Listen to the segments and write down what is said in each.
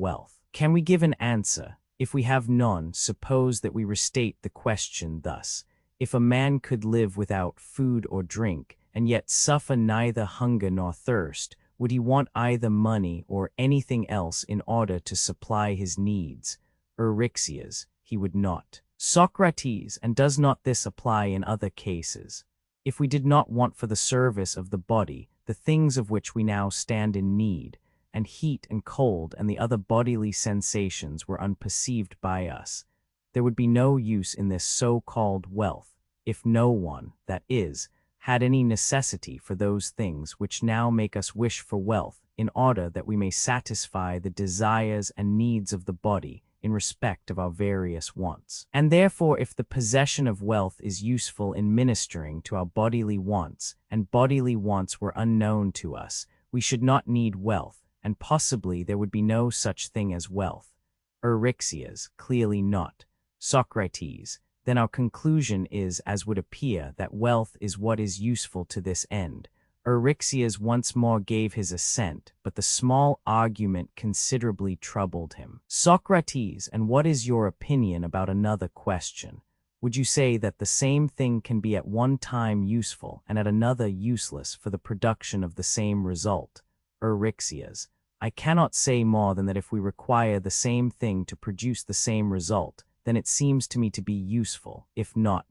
wealth? Can we give an answer? If we have none, suppose that we restate the question thus. If a man could live without food or drink, and yet suffer neither hunger nor thirst, would he want either money or anything else in order to supply his needs? Eryxias, he would not. Socrates, and does not this apply in other cases? If we did not want for the service of the body the things of which we now stand in need, and heat and cold and the other bodily sensations were unperceived by us, there would be no use in this so-called wealth, if no one, that is, had any necessity for those things which now make us wish for wealth, in order that we may satisfy the desires and needs of the body in respect of our various wants. And therefore, if the possession of wealth is useful in ministering to our bodily wants, and bodily wants were unknown to us, we should not need wealth, and possibly there would be no such thing as wealth. Eryxias, clearly not. Socrates, then our conclusion is as would appear that wealth is what is useful to this end. Eryxias once more gave his assent, but the small argument considerably troubled him. Socrates, and what is your opinion about another question? Would you say that the same thing can be at one time useful and at another useless for the production of the same result? Eryxias, I cannot say more than that if we require the same thing to produce the same result, then it seems to me to be useful, if not.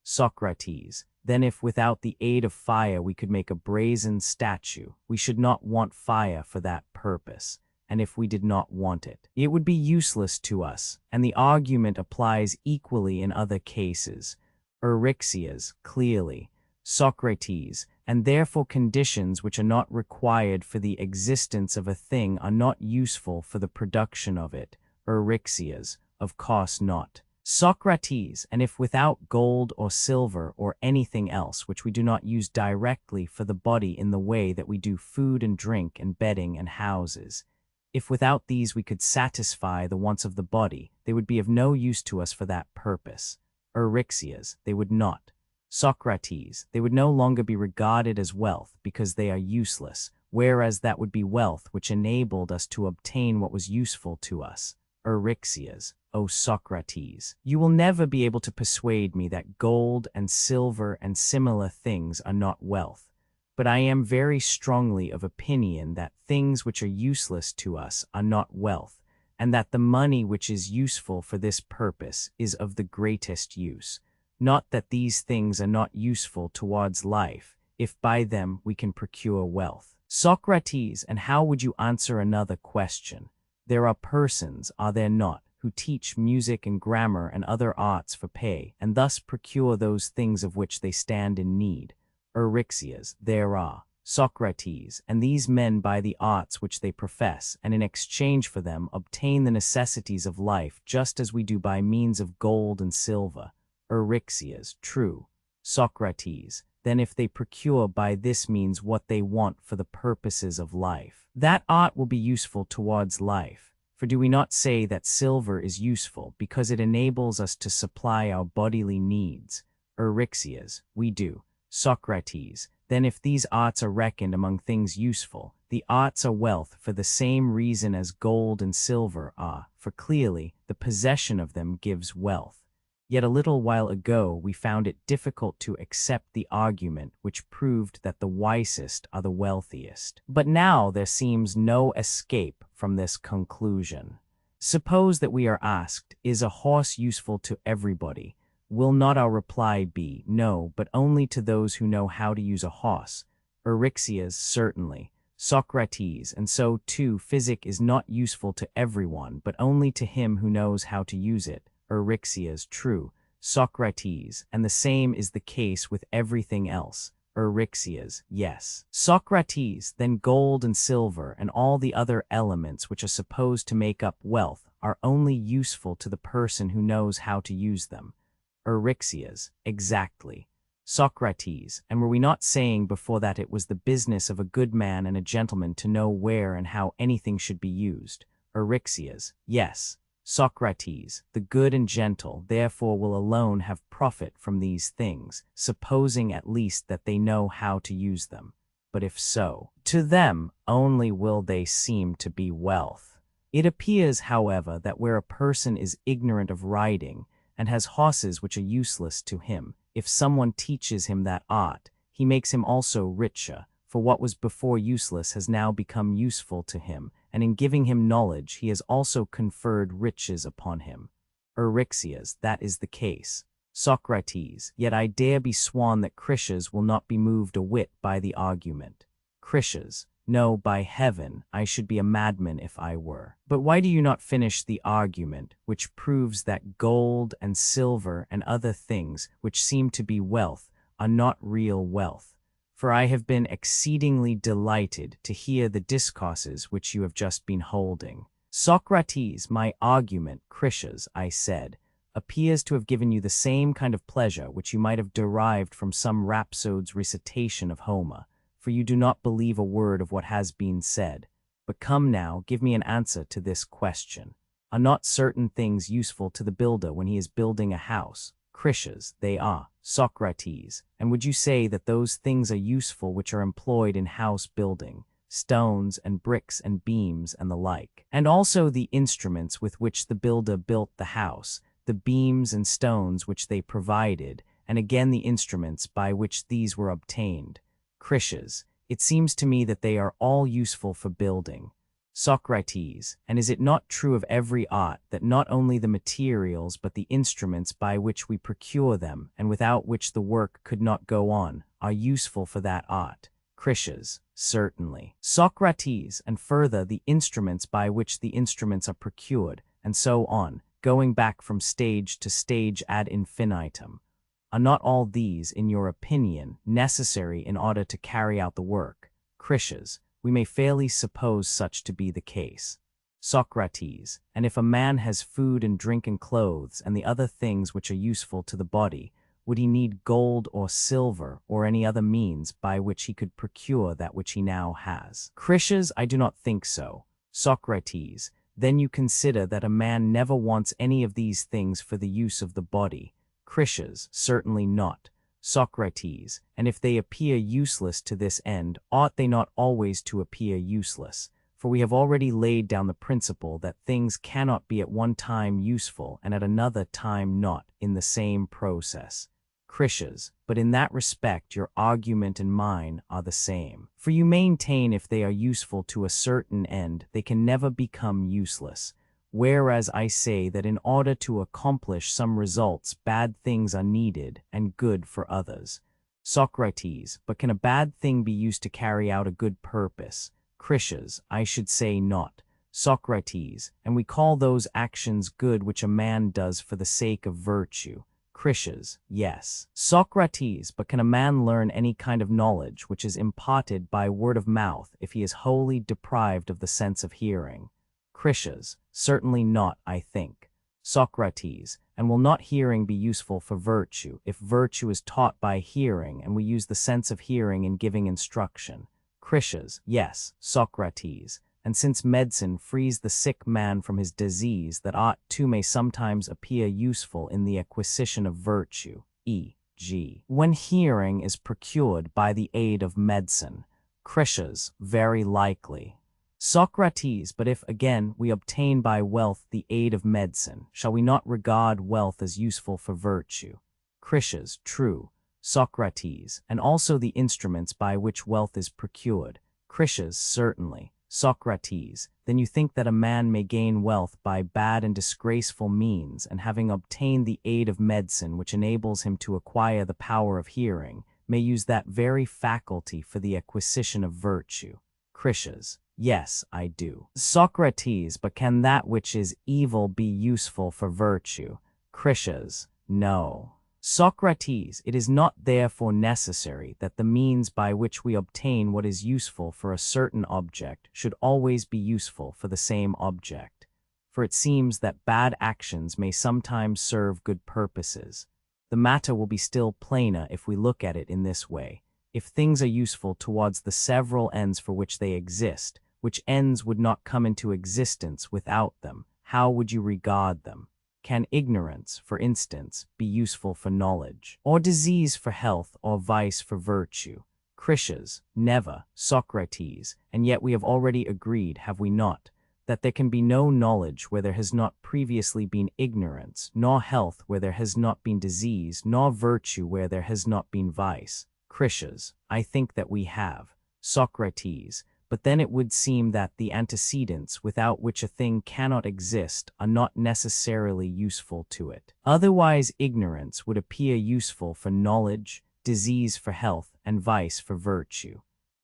Socrates, then if without the aid of fire we could make a brazen statue, we should not want fire for that purpose, and if we did not want it, it would be useless to us, and the argument applies equally in other cases. Eryxias, clearly. Socrates, and therefore conditions which are not required for the existence of a thing are not useful for the production of it. Eryxias, of course not. Socrates, and if without gold or silver or anything else which we do not use directly for the body in the way that we do food and drink and bedding and houses, if without these we could satisfy the wants of the body, they would be of no use to us for that purpose. Eryxias, they would not. Socrates, they would no longer be regarded as wealth because they are useless, whereas that would be wealth which enabled us to obtain what was useful to us. Eryxias, O Socrates, you will never be able to persuade me that gold and silver and similar things are not wealth, but I am very strongly of opinion that things which are useless to us are not wealth, and that the money which is useful for this purpose is of the greatest use. Not that these things are not useful towards life, if by them we can procure wealth. Socrates, and how would you answer another question? There are persons, are there not, who teach music and grammar and other arts for pay, and thus procure those things of which they stand in need. Eryxias, there are. Socrates, and these men by the arts which they profess, and in exchange for them obtain the necessities of life just as we do by means of gold and silver. Eryxias, true. Socrates, then if they procure by this means what they want for the purposes of life, that art will be useful towards life. For do we not say that silver is useful because it enables us to supply our bodily needs? Eryxias, we do. Socrates, then if these arts are reckoned among things useful, the arts are wealth for the same reason as gold and silver are, for clearly the possession of them gives wealth. Yet a little while ago we found it difficult to accept the argument which proved that the wisest are the wealthiest. But now there seems no escape from this conclusion. Suppose that we are asked, is a horse useful to everybody? Will not our reply be, no, but only to those who know how to use a horse? Eryxias, certainly. Socrates, and so too physic is not useful to everyone, but only to him who knows how to use it. Eryxias, true. Socrates, and the same is the case with everything else. Eryxias, yes. Socrates, then gold and silver and all the other elements which are supposed to make up wealth are only useful to the person who knows how to use them. Eryxias, exactly. Socrates, and were we not saying before that it was the business of a good man and a gentleman to know where and how anything should be used? Eryxias, yes. Socrates, the good and gentle, therefore will alone have profit from these things, supposing at least that they know how to use them. But if so, to them only will they seem to be wealth. It appears, however, that where a person is ignorant of riding, and has horses which are useless to him, if someone teaches him that art, he makes him also richer, for what was before useless has now become useful to him, and in giving him knowledge he has also conferred riches upon him. Eryxias, that is the case. Socrates, yet I dare be sworn that Critias will not be moved a whit by the argument. Critias, no, by heaven, I should be a madman if I were. But why do you not finish the argument, which proves that gold and silver and other things which seem to be wealth are not real wealth? For I have been exceedingly delighted to hear the discourses which you have just been holding. Socrates, my argument, Critias, I said, appears to have given you the same kind of pleasure which you might have derived from some rhapsode's recitation of Homer, for you do not believe a word of what has been said. But come now, give me an answer to this question. Are not certain things useful to the builder when he is building a house? Critias, they are. Socrates, and would you say that those things are useful which are employed in house building, stones and bricks and beams and the like, and also the instruments with which the builder built the house, the beams and stones which they provided, and again the instruments by which these were obtained? Critias, it seems to me that they are all useful for building. Socrates, and is it not true of every art that not only the materials but the instruments by which we procure them, and without which the work could not go on, are useful for that art? Critias, certainly. Socrates, and further the instruments by which the instruments are procured, and so on, going back from stage to stage ad infinitum. Are not all these, in your opinion, necessary in order to carry out the work? Critias, we may fairly suppose such to be the case. Socrates, and if a man has food and drink and clothes and the other things which are useful to the body, would he need gold or silver or any other means by which he could procure that which he now has? Critias, I do not think so. Socrates, then you consider that a man never wants any of these things for the use of the body. Critias, certainly not. Socrates, and if they appear useless to this end, ought they not always to appear useless? For we have already laid down the principle that things cannot be at one time useful and at another time not, in the same process. Critias, but in that respect your argument and mine are the same. For you maintain if they are useful to a certain end, they can never become useless. Whereas I say that in order to accomplish some results, bad things are needed and good for others. Socrates, but can a bad thing be used to carry out a good purpose? Critias, I should say not. Socrates, and we call those actions good which a man does for the sake of virtue. Critias, yes. Socrates, but can a man learn any kind of knowledge which is imparted by word of mouth if he is wholly deprived of the sense of hearing? Critias, certainly not, I think. Socrates, and will not hearing be useful for virtue if virtue is taught by hearing and we use the sense of hearing in giving instruction? Critias, yes. Socrates, and since medicine frees the sick man from his disease, that art too may sometimes appear useful in the acquisition of virtue, e.g., when hearing is procured by the aid of medicine. Critias, very likely. Socrates, but if, again, we obtain by wealth the aid of medicine, shall we not regard wealth as useful for virtue? Critias, true. Socrates, and also the instruments by which wealth is procured. Critias, certainly. Socrates, then you think that a man may gain wealth by bad and disgraceful means, and having obtained the aid of medicine which enables him to acquire the power of hearing, may use that very faculty for the acquisition of virtue? Critias, yes, I do. Socrates, but can that which is evil be useful for virtue? Critias, no. Socrates, it is not therefore necessary that the means by which we obtain what is useful for a certain object should always be useful for the same object. For it seems that bad actions may sometimes serve good purposes. The matter will be still plainer if we look at it in this way. If things are useful towards the several ends for which they exist, which ends would not come into existence without them, how would you regard them? Can ignorance, for instance, be useful for knowledge, or disease for health, or vice for virtue? Critias, never. Socrates, and yet we have already agreed, have we not, that there can be no knowledge where there has not previously been ignorance, nor health where there has not been disease, nor virtue where there has not been vice. Critias, I think that we have. Socrates, but then it would seem that the antecedents without which a thing cannot exist are not necessarily useful to it. Otherwise, ignorance would appear useful for knowledge, disease for health, and vice for virtue.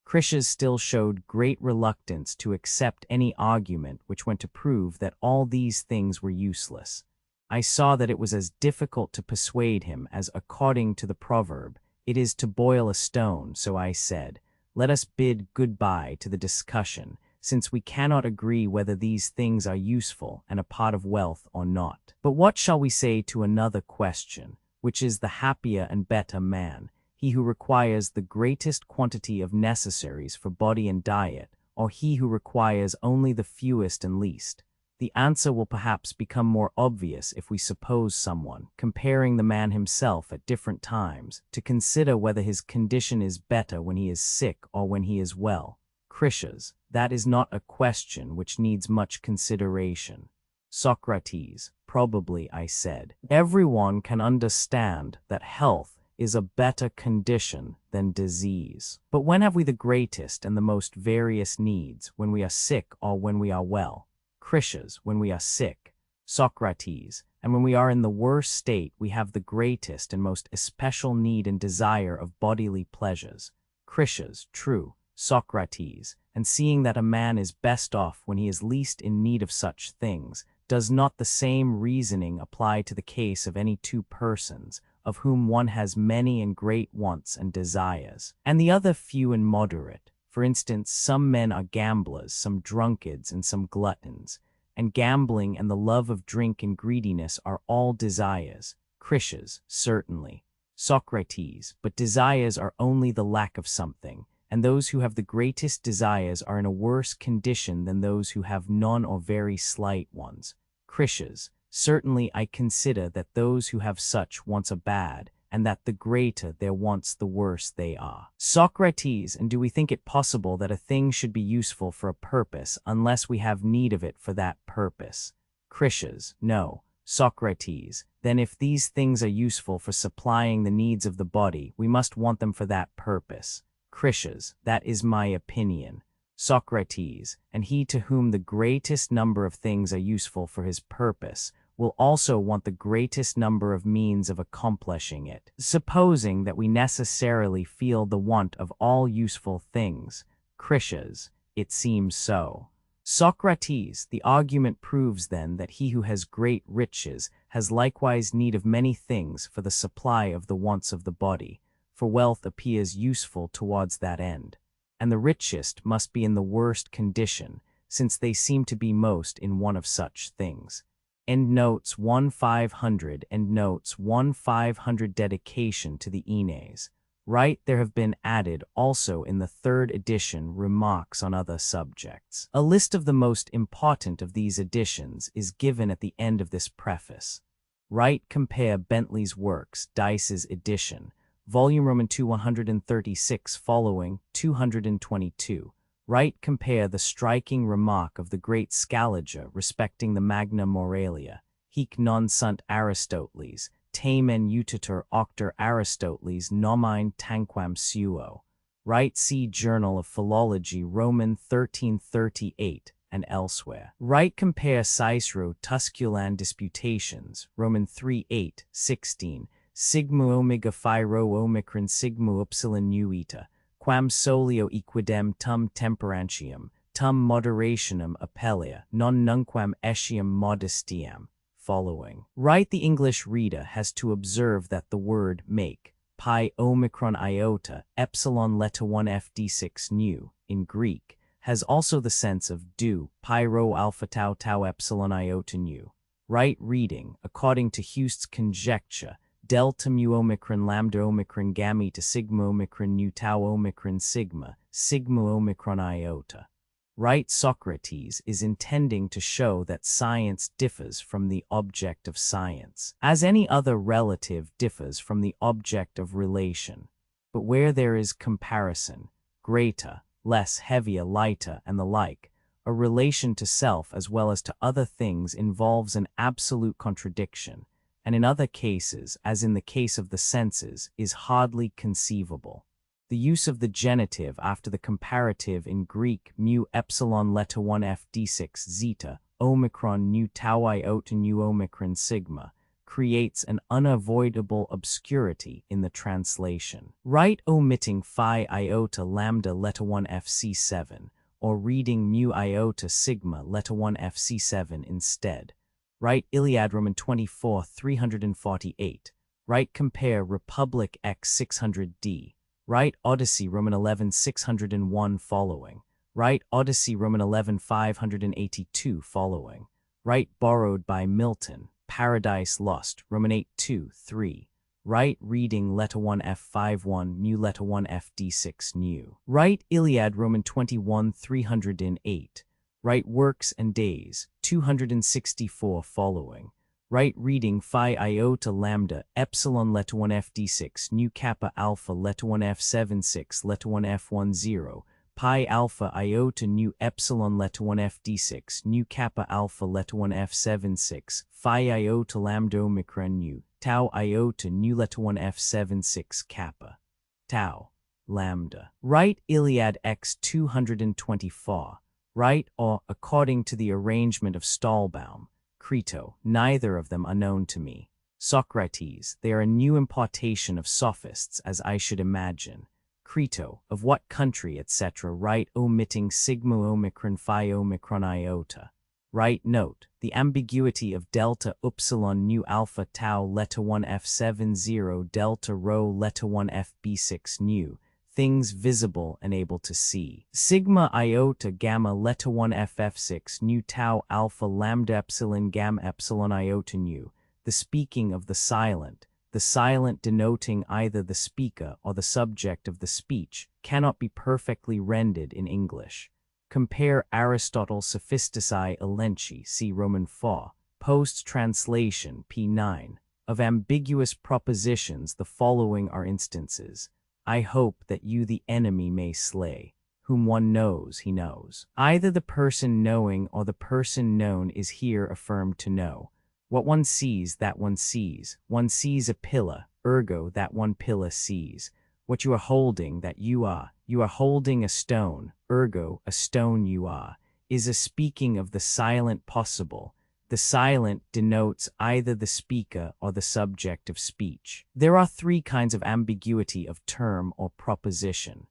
Critias still showed great reluctance to accept any argument which went to prove that all these things were useless. I saw that it was as difficult to persuade him as, according to the proverb, it is to boil a stone, so I said, let us bid goodbye to the discussion, since we cannot agree whether these things are useful and a part of wealth or not. But what shall we say to another question, which is the happier and better man, he who requires the greatest quantity of necessaries for body and diet, or he who requires only the fewest and least? The answer will perhaps become more obvious if we suppose someone, comparing the man himself at different times, to consider whether his condition is better when he is sick or when he is well. Critias, that is not a question which needs much consideration. Socrates, probably, I said. Everyone can understand that health is a better condition than disease. But when have we the greatest and the most various needs, when we are sick or when we are well? Critias, when we are sick. Socrates, and when we are in the worst state we have the greatest and most especial need and desire of bodily pleasures. Critias, true. Socrates, and seeing that a man is best off when he is least in need of such things, does not the same reasoning apply to the case of any two persons, of whom one has many and great wants and desires, and the other few and moderate? For instance, some men are gamblers, some drunkards, and some gluttons, and gambling and the love of drink and greediness are all desires. Critias, certainly. Socrates, but desires are only the lack of something, and those who have the greatest desires are in a worse condition than those who have none or very slight ones. Critias, certainly I consider that those who have such wants are bad, and that the greater their wants the worse they are. Socrates, and do we think it possible that a thing should be useful for a purpose unless we have need of it for that purpose? Critias, no. Socrates, then if these things are useful for supplying the needs of the body, we must want them for that purpose. Critias, that is my opinion. Socrates, and he to whom the greatest number of things are useful for his purpose will also want the greatest number of means of accomplishing it. Supposing that we necessarily feel the want of all useful things, Critias, it seems so. Socrates, the argument proves then that he who has great riches has likewise need of many things for the supply of the wants of the body, for wealth appears useful towards that end, and the richest must be in the worst condition, since they seem to be most in want of such things. Endnotes 1500. Endnotes 1500. Dedication to the Aeneas. Right, there have been added also in the third edition remarks on other subjects. A list of the most important of these editions is given at the end of this preface. Right, compare Bentley's Works, Dice's edition, volume 2 136 following 222. Right, compare the striking remark of the great Scaliger respecting the Magna Moralia, hic non sunt Aristoteles, tamen utitur octor Aristoteles nomine tanquam suo. Right, see Journal of Philology, Roman 1338, and elsewhere. Right, compare Cicero Tusculan Disputations, Roman 3:8, 16, sigma omega phi rho omicron sigma upsilon nu eta, quam solio equidem tum temperantium, tum moderationem appellia, non nunquam etiam modestiam, following. Right, the English reader has to observe that the word make, pi omicron iota, epsilon letta 1 fd6 nu, in Greek, has also the sense of do, pi rho alpha tau tau epsilon iota nu. Right reading, according to Hust's conjecture, delta mu omicron lambda omicron gamma sigma omicron nu tau omicron sigma, sigma omicron iota. Right, Socrates is intending to show that science differs from the object of science, as any other relative differs from the object of relation. But where there is comparison, greater, less, heavier, lighter, and the like, a relation to self as well as to other things involves an absolute contradiction, and in other cases, as in the case of the senses, is hardly conceivable. The use of the genitive after the comparative in Greek mu epsilon letter 1 f d6 zeta omicron nu tau iota nu omicron sigma creates an unavoidable obscurity in the translation. Right omitting phi iota lambda letter 1 fc7 or reading mu iota sigma letter 1 fc7 instead. Right Iliad Roman 24 348. Right compare Republic x 600d. Right Odyssey Roman 11 601 following. Right Odyssey Roman 11 582 following. Right borrowed by Milton. Paradise Lost Roman 8 2 3. Right reading letter 1 f51 mu letter 1 fd6 nu. Right Iliad Roman 21 308. Right Works and Days 264 following. Right reading phi iota lambda epsilon letter 1 fd6 nu kappa alpha letter 1 f76 letter 1 f10 pi alpha iota nu epsilon letter 1 fd6 nu kappa alpha letter 1 f76 phi iota lambda omicron nu tau iota nu letter 1 f76 kappa tau lambda. Right Iliad x 224. Right or according to the arrangement of Stahlbaum. Crito, neither of them are known to me. Socrates, they are a new importation of sophists, as I should imagine. Crito, of what country, etc. Right omitting sigma omicron phi omicron iota. Right note, the ambiguity of delta upsilon nu alpha tau letter 1 f70 delta rho letter 1 fb6 nu. Things visible and able to see. Sigma iota gamma letter 1 ff6 nu tau alpha lambda epsilon gamma epsilon iota nu. The speaking of the silent denoting either the speaker or the subject of the speech, cannot be perfectly rendered in English. Compare Aristotle's Sophisticae Elenchi, see Roman 4, post-translation p9. Of ambiguous propositions the following are instances. I hope that you the enemy may slay. Whom one knows, he knows. Either the person knowing or the person known is here affirmed to know. What one sees, that one sees. One sees a pillar, ergo that one pillar sees. What you are holding, that you are holding a stone, ergo a stone you are, is a speaking of the silent possible. The silent denotes either the speaker or the subject of speech. There are three kinds of ambiguity of term or proposition.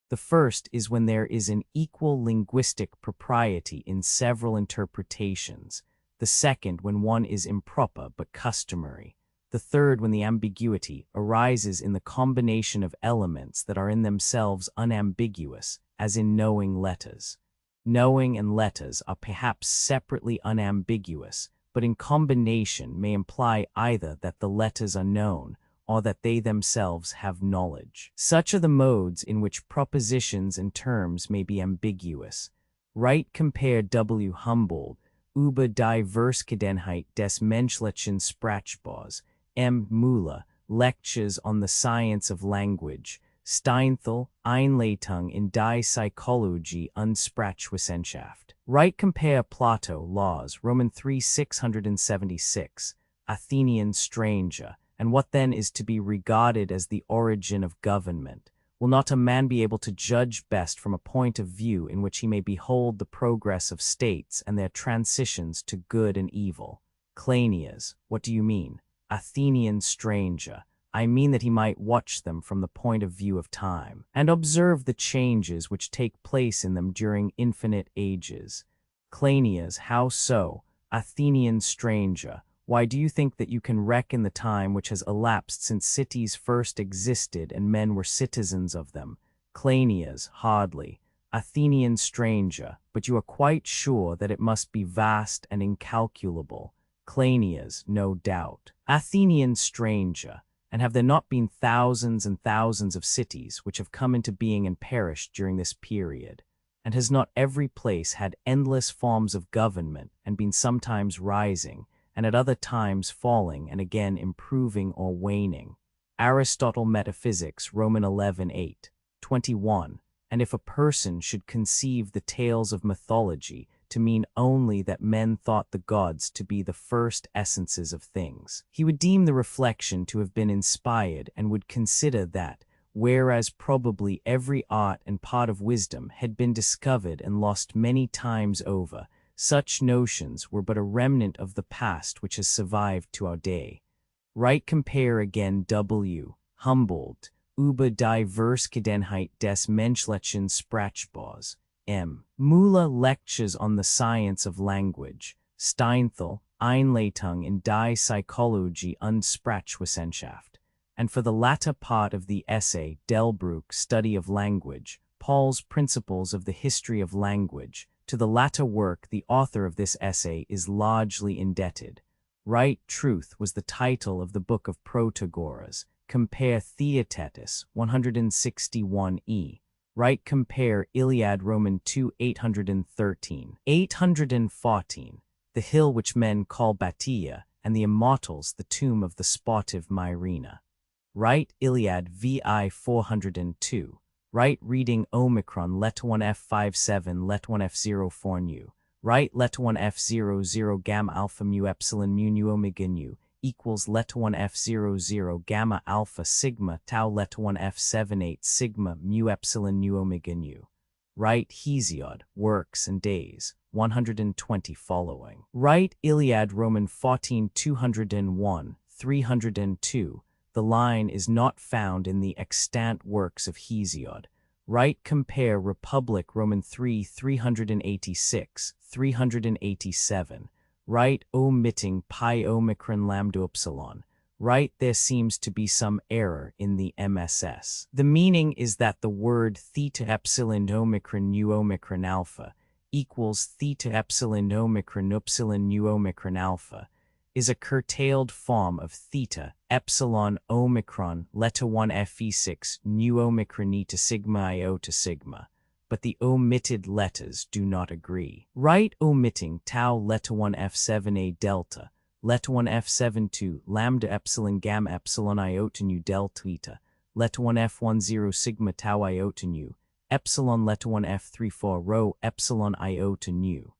The first is when there is an equal linguistic propriety in several interpretations. The second when one is improper but customary. The third when the ambiguity arises in the combination of elements that are in themselves unambiguous, as in knowing letters. Knowing and letters are perhaps separately unambiguous, but in combination may imply either that the letters are known or that they themselves have knowledge. Such are the modes in which propositions and terms may be ambiguous. Right compare W. Humboldt, über die Verschiedenheit des menschlichen Sprachbaus, M. Müller, Lectures on the Science of Language, Steinthal, Einleitung in die Psychologie und Sprachwissenschaft. Right compare Plato, Laws, Roman 3 676, Athenian stranger, and what then is to be regarded as the origin of government. Will not a man be able to judge best from a point of view in which he may behold the progress of states and their transitions to good and evil? Cleinias, what do you mean? Athenian stranger. I mean that he might watch them from the point of view of time, and observe the changes which take place in them during infinite ages. Cleinias, how so? Athenian stranger. Why do you think that you can reckon the time which has elapsed since cities first existed and men were citizens of them? Cleinias, hardly. Athenian stranger, but you are quite sure that it must be vast and incalculable. Cleinias, no doubt. Athenian stranger, and have there not been thousands and thousands of cities which have come into being and perished during this period? And has not every place had endless forms of government and been sometimes rising, and at other times falling and again improving or waning? Aristotle Metaphysics, Roman 11 8, 21, and if a person should conceive the tales of mythology to mean only that men thought the gods to be the first essences of things, he would deem the reflection to have been inspired and would consider that, whereas probably every art and part of wisdom had been discovered and lost many times over, such notions were but a remnant of the past which has survived to our day. Right compare again W. Humboldt, über die Verschiedenheit des menschlichen Sprachbaus. M. Müller Lectures on the Science of Language, Steinthal, Einleitung in die Psychologie und Sprachwissenschaft. And for the latter part of the essay, Delbruck, Study of Language, Paul's Principles of the History of Language. To the latter work, the author of this essay is largely indebted. Right Truth was the title of the book of Protagoras. Compare Theaetetus 161e. Right compare Iliad Roman 2 813. 814. The hill which men call Batia, and the immortals the tomb of the sportive Myrina. Right Iliad vi 402. Right reading Omicron let 1 F57 let 1 F04 nu. Right let 1 F00 gamma alpha mu epsilon mu nu omega nu equals let 1 F00 gamma alpha sigma tau let 1 F78 sigma mu epsilon nu omega nu. Right Hesiod, Works and Days, 120 following. Right Iliad Roman 14 201, 302. The line is not found in the extant works of Hesiod. Right compare Republic Roman 3 386, 387. Right omitting pi omicron lambda epsilon. Right there seems to be some error in the MSS. The meaning is that the word theta epsilon omicron nu omicron alpha equals theta epsilon omicron upsilon nu omicron alpha is a curtailed form of theta epsilon omicron leta 1 fe6 nu omicron eta sigma iota sigma, but the omitted letters do not agree. Right omitting tau leta 1 f7a delta, leta 1 f72 lambda epsilon gamma epsilon iota nu delta eta, leta 1 f10 sigma tau iota nu, epsilon leta 1 f34 rho epsilon iota nu.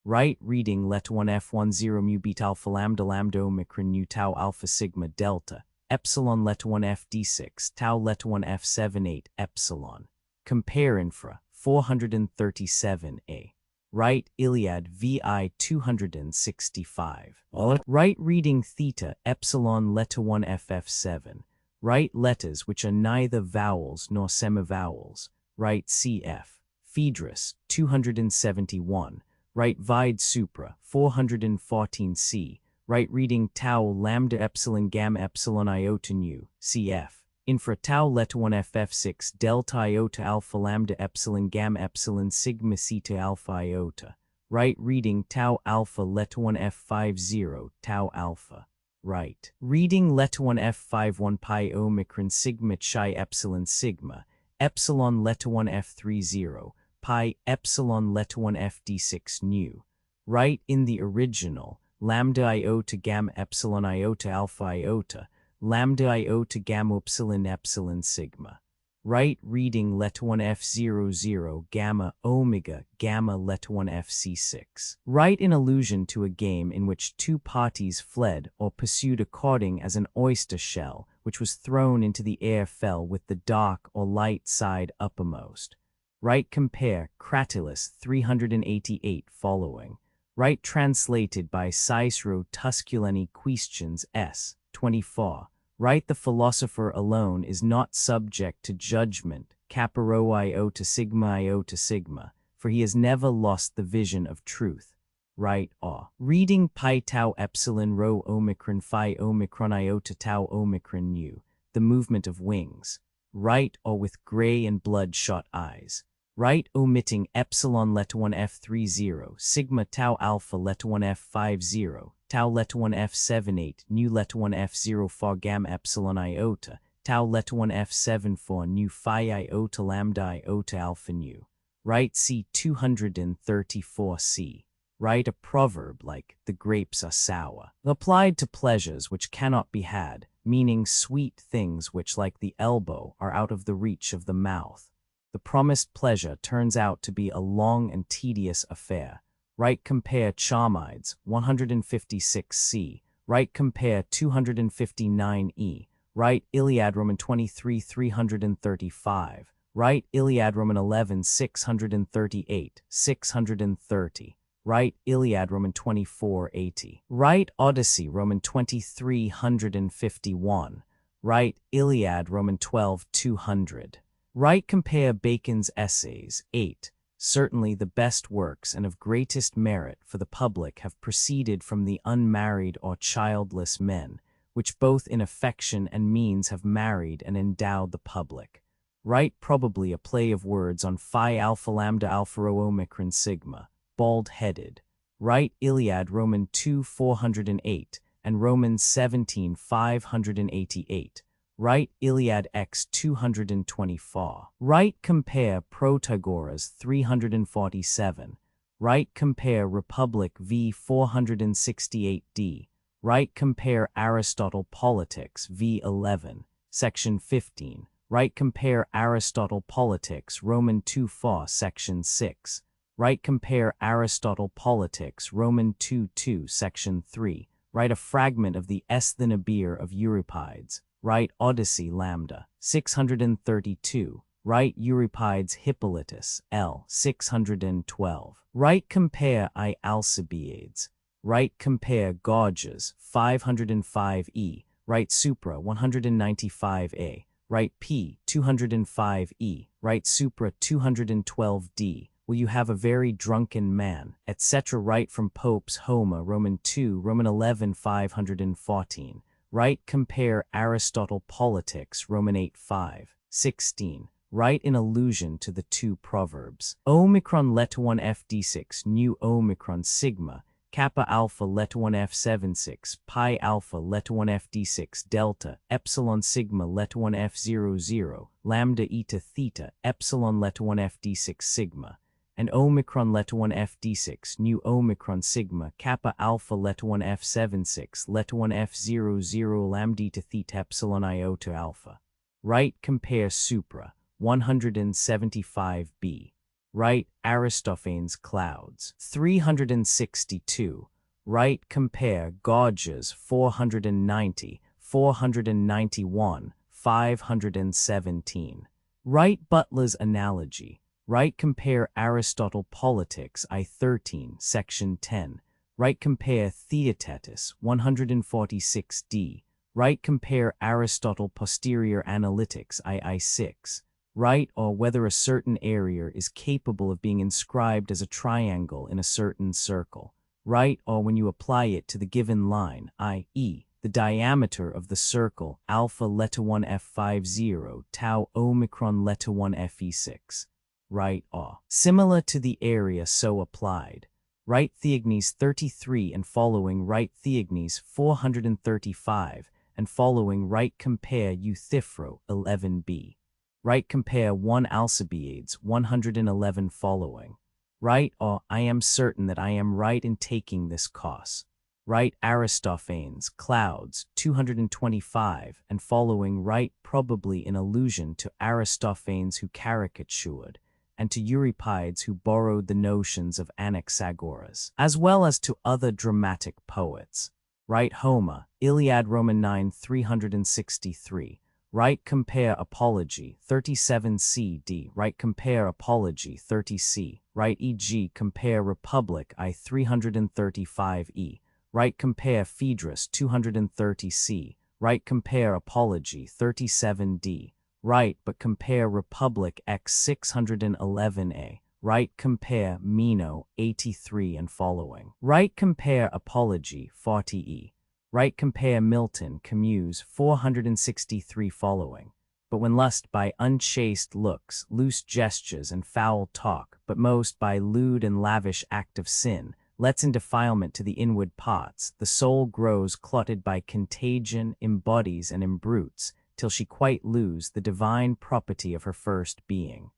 Right reading let 1 f10 mu beta alpha lambda lambda omicron nu tau alpha sigma delta, epsilon let 1 fd6 tau let 1 f78 epsilon. Compare infra 437a. Right Iliad vi 265. Right reading theta epsilon let 1 ff7. Right letters which are neither vowels nor semivowels. Right cf. Phaedrus 271. Right vide supra 414c. Right reading tau lambda epsilon gamma epsilon iota nu cf. Infra tau let 1 ff6 delta iota alpha lambda epsilon gamma epsilon sigma theta alpha iota. Right reading tau alpha let 1 f50 tau alpha. Right reading let 1 f51 pi omicron sigma chi epsilon sigma epsilon let 1 f30 pi epsilon let 1 fd6 nu. Right in the original lambda iota gamma epsilon iota alpha iota lambda iota gamma epsilon sigma. Right reading let 1 f00 gamma omega gamma let 1 fc6. Right in allusion to a game in which two parties fled or pursued according as an oyster shell which was thrown into the air fell with the dark or light side uppermost. Right compare Cratylus 388 following. Right translated by Cicero Tusculani Questions S. 24. Right the philosopher alone is not subject to judgment, caparo iota sigma, for he has never lost the vision of truth. Right reading pi tau epsilon rho omicron phi omicron iota tau omicron nu, the movement of wings. Right with gray and bloodshot eyes. Right omitting epsilon let 1 f30 sigma tau alpha let 1 f50 tau let 1 f78 nu let 1 f04 gamma epsilon iota tau let 1 f74 nu phi iota lambda iota alpha nu. Right c 234c. Right a proverb like the grapes are sour, applied to pleasures which cannot be had, meaning sweet things which like the elbow are out of the reach of the mouth. the promised pleasure turns out to be a long and tedious affair. Right compare Charmides, 156c. Right compare 259e. Right Iliad Roman 23 335. Right Iliad Roman 11 638, 630. Right Iliad Roman 2480. Right Odyssey Roman 2351. Right Iliad Roman 12 200. Right compare Bacon's Essays, 8. Certainly the best works and of greatest merit for the public have proceeded from the unmarried or childless men, which both in affection and means have married and endowed the public. Right probably a play of words on phi alpha lambda alpha rho omicron sigma, bald-headed. Right Iliad Roman 2 408 and Romans 17 588. Right Iliad x 224. Right compare Protagoras 347. Right compare Republic v 468d. Right compare Aristotle Politics v 11, section 15. Right compare Aristotle Politics Roman 2 4, section 6. Right compare Aristotle Politics Roman 2 2, section 3. Right a fragment of the Esthenabir of Euripides. Right Odyssey Lambda, 632. Right Euripides Hippolytus, L. 612. Right compare I Alcibiades. Right compare Gorgias, 505e. Right Supra, 195a. Right P, 205e. Right Supra, 212d. Will you have a very drunken man, etc. Right from Pope's Homer, Roman 2, Roman 11, 514. Right compare Aristotle Politics, Roman 8, 5, 16. Right in allusion to the two proverbs. Omicron let 1 FD6 nu Omicron sigma, kappa alpha let 1 F76, pi alpha let 1 FD6 delta, epsilon sigma let 1 F00, lambda eta theta, epsilon let 1 FD6 sigma, and Omicron let 1 FD6 nu Omicron sigma, kappa alpha let 1 F76 let 1 F00 lambda eta theta epsilon iota alpha. Right compare Supra, 175b. Right Aristophanes Clouds, 362. Right compare Gorgias, 490, 491, 517. Right Butler's Analogy. Right compare Aristotle Politics, I-13, section 10. Right compare Theaetetus, 146d. Right compare Aristotle Posterior Analytics, II-6. Right or whether a certain area is capable of being inscribed as a triangle in a certain circle. Right or when you apply it to the given line, i.e., the diameter of the circle alpha leta 1 F50 tau omicron leta 1 Fe6. Right or similar to the area so applied. Right Theognes 33 and following. Right Theognes 435 and following. Right compare Euthyphro 11b. Right compare 1 Alcibiades 111 following. Right or I am certain that I am right in taking this course. Right Aristophanes Clouds 225 and following. Right probably in allusion to Aristophanes who caricatured, and to Euripides who borrowed the notions of Anaxagoras, as well as to other dramatic poets. Right Homer, Iliad Roman 9 363. Right compare Apology 37 CD. Right compare Apology 30c. Right e.g. compare Republic I 335e. Right compare Phaedrus 230c. Right compare Apology 37d. Right but compare Republic x 611a. Right compare Meno 83 and following. Right compare Apology 40e. Right compare Milton Camus 463 following. But when lust by unchaste looks, loose gestures, and foul talk, but most by lewd and lavish act of sin, lets in defilement to the inward parts, the soul grows clotted by contagion, embodies and embrutes, till she quite lose the divine property of her first being.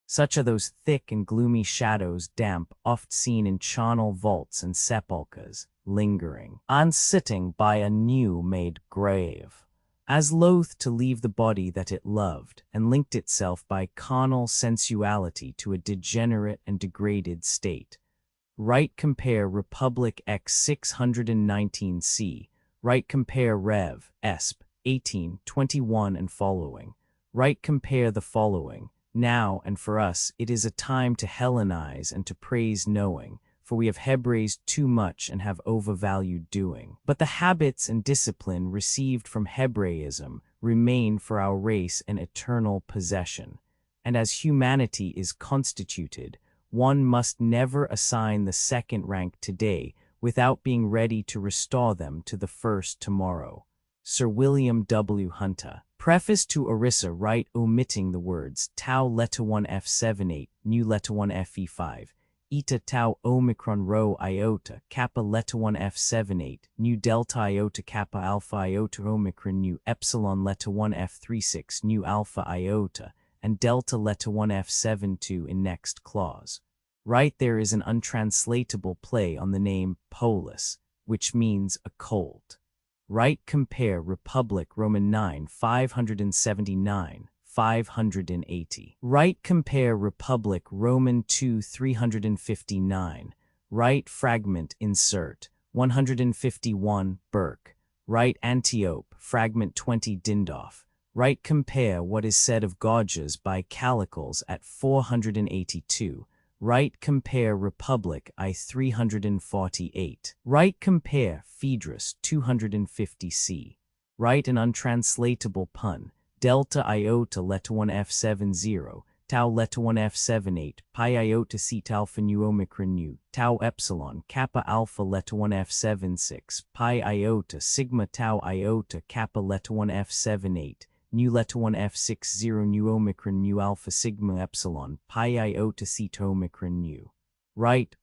Such are those thick and gloomy shadows damp, oft seen in charnel vaults and sepulchres, lingering, unsitting by a new-made grave. as loath to leave the body that it loved, and linked itself by carnal sensuality to a degenerate and degraded state. Right compare Republic X 619c. Right compare Rev. Esp. 18:21 and following. Right compare the following. Now and for us it is a time to Hellenize and to praise knowing, for we have Hebraised too much and have overvalued doing. But the habits and discipline received from Hebraism remain for our race an eternal possession. And as humanity is constituted, one must never assign the second rank today without being ready to restore them to the first tomorrow. Sir William W. Hunter. Preface to Orissa Wright omitting the words Tau Letta 1 F78, Nu Letta 1 Fe5, Eta Tau Omicron Rho Iota, Kappa Letta 1 F78, Nu Delta Iota Kappa Alpha Iota Omicron Nu Epsilon Letta 1 F36, Nu Alpha Iota, and Delta Letta 1 F72 in next clause. Right there is an untranslatable play on the name polis, which means a colt. Right compare Republic Roman 9 579, 580. Right compare Republic Roman 2 359. Right fragment insert 151 Burke. Right Antiope fragment 20 Dindorf. Right compare what is said of Gorgias by Calicles at 482. Right compare Republic I 348. Right compare Phaedrus 250c. Right an untranslatable pun. Delta iota Letta 1 F70, Tau Letta 1 F78, Pi iota Cet alpha Nu Omicron Nu, Tau Epsilon, Kappa alpha Letta 1 F76, Pi iota Sigma Tau iota Kappa Letta 1 F78, Nu Letta 1 F60 Nu Omicron Nu Alpha Sigma Epsilon, Pi iota Cet Omicron Nu. Right,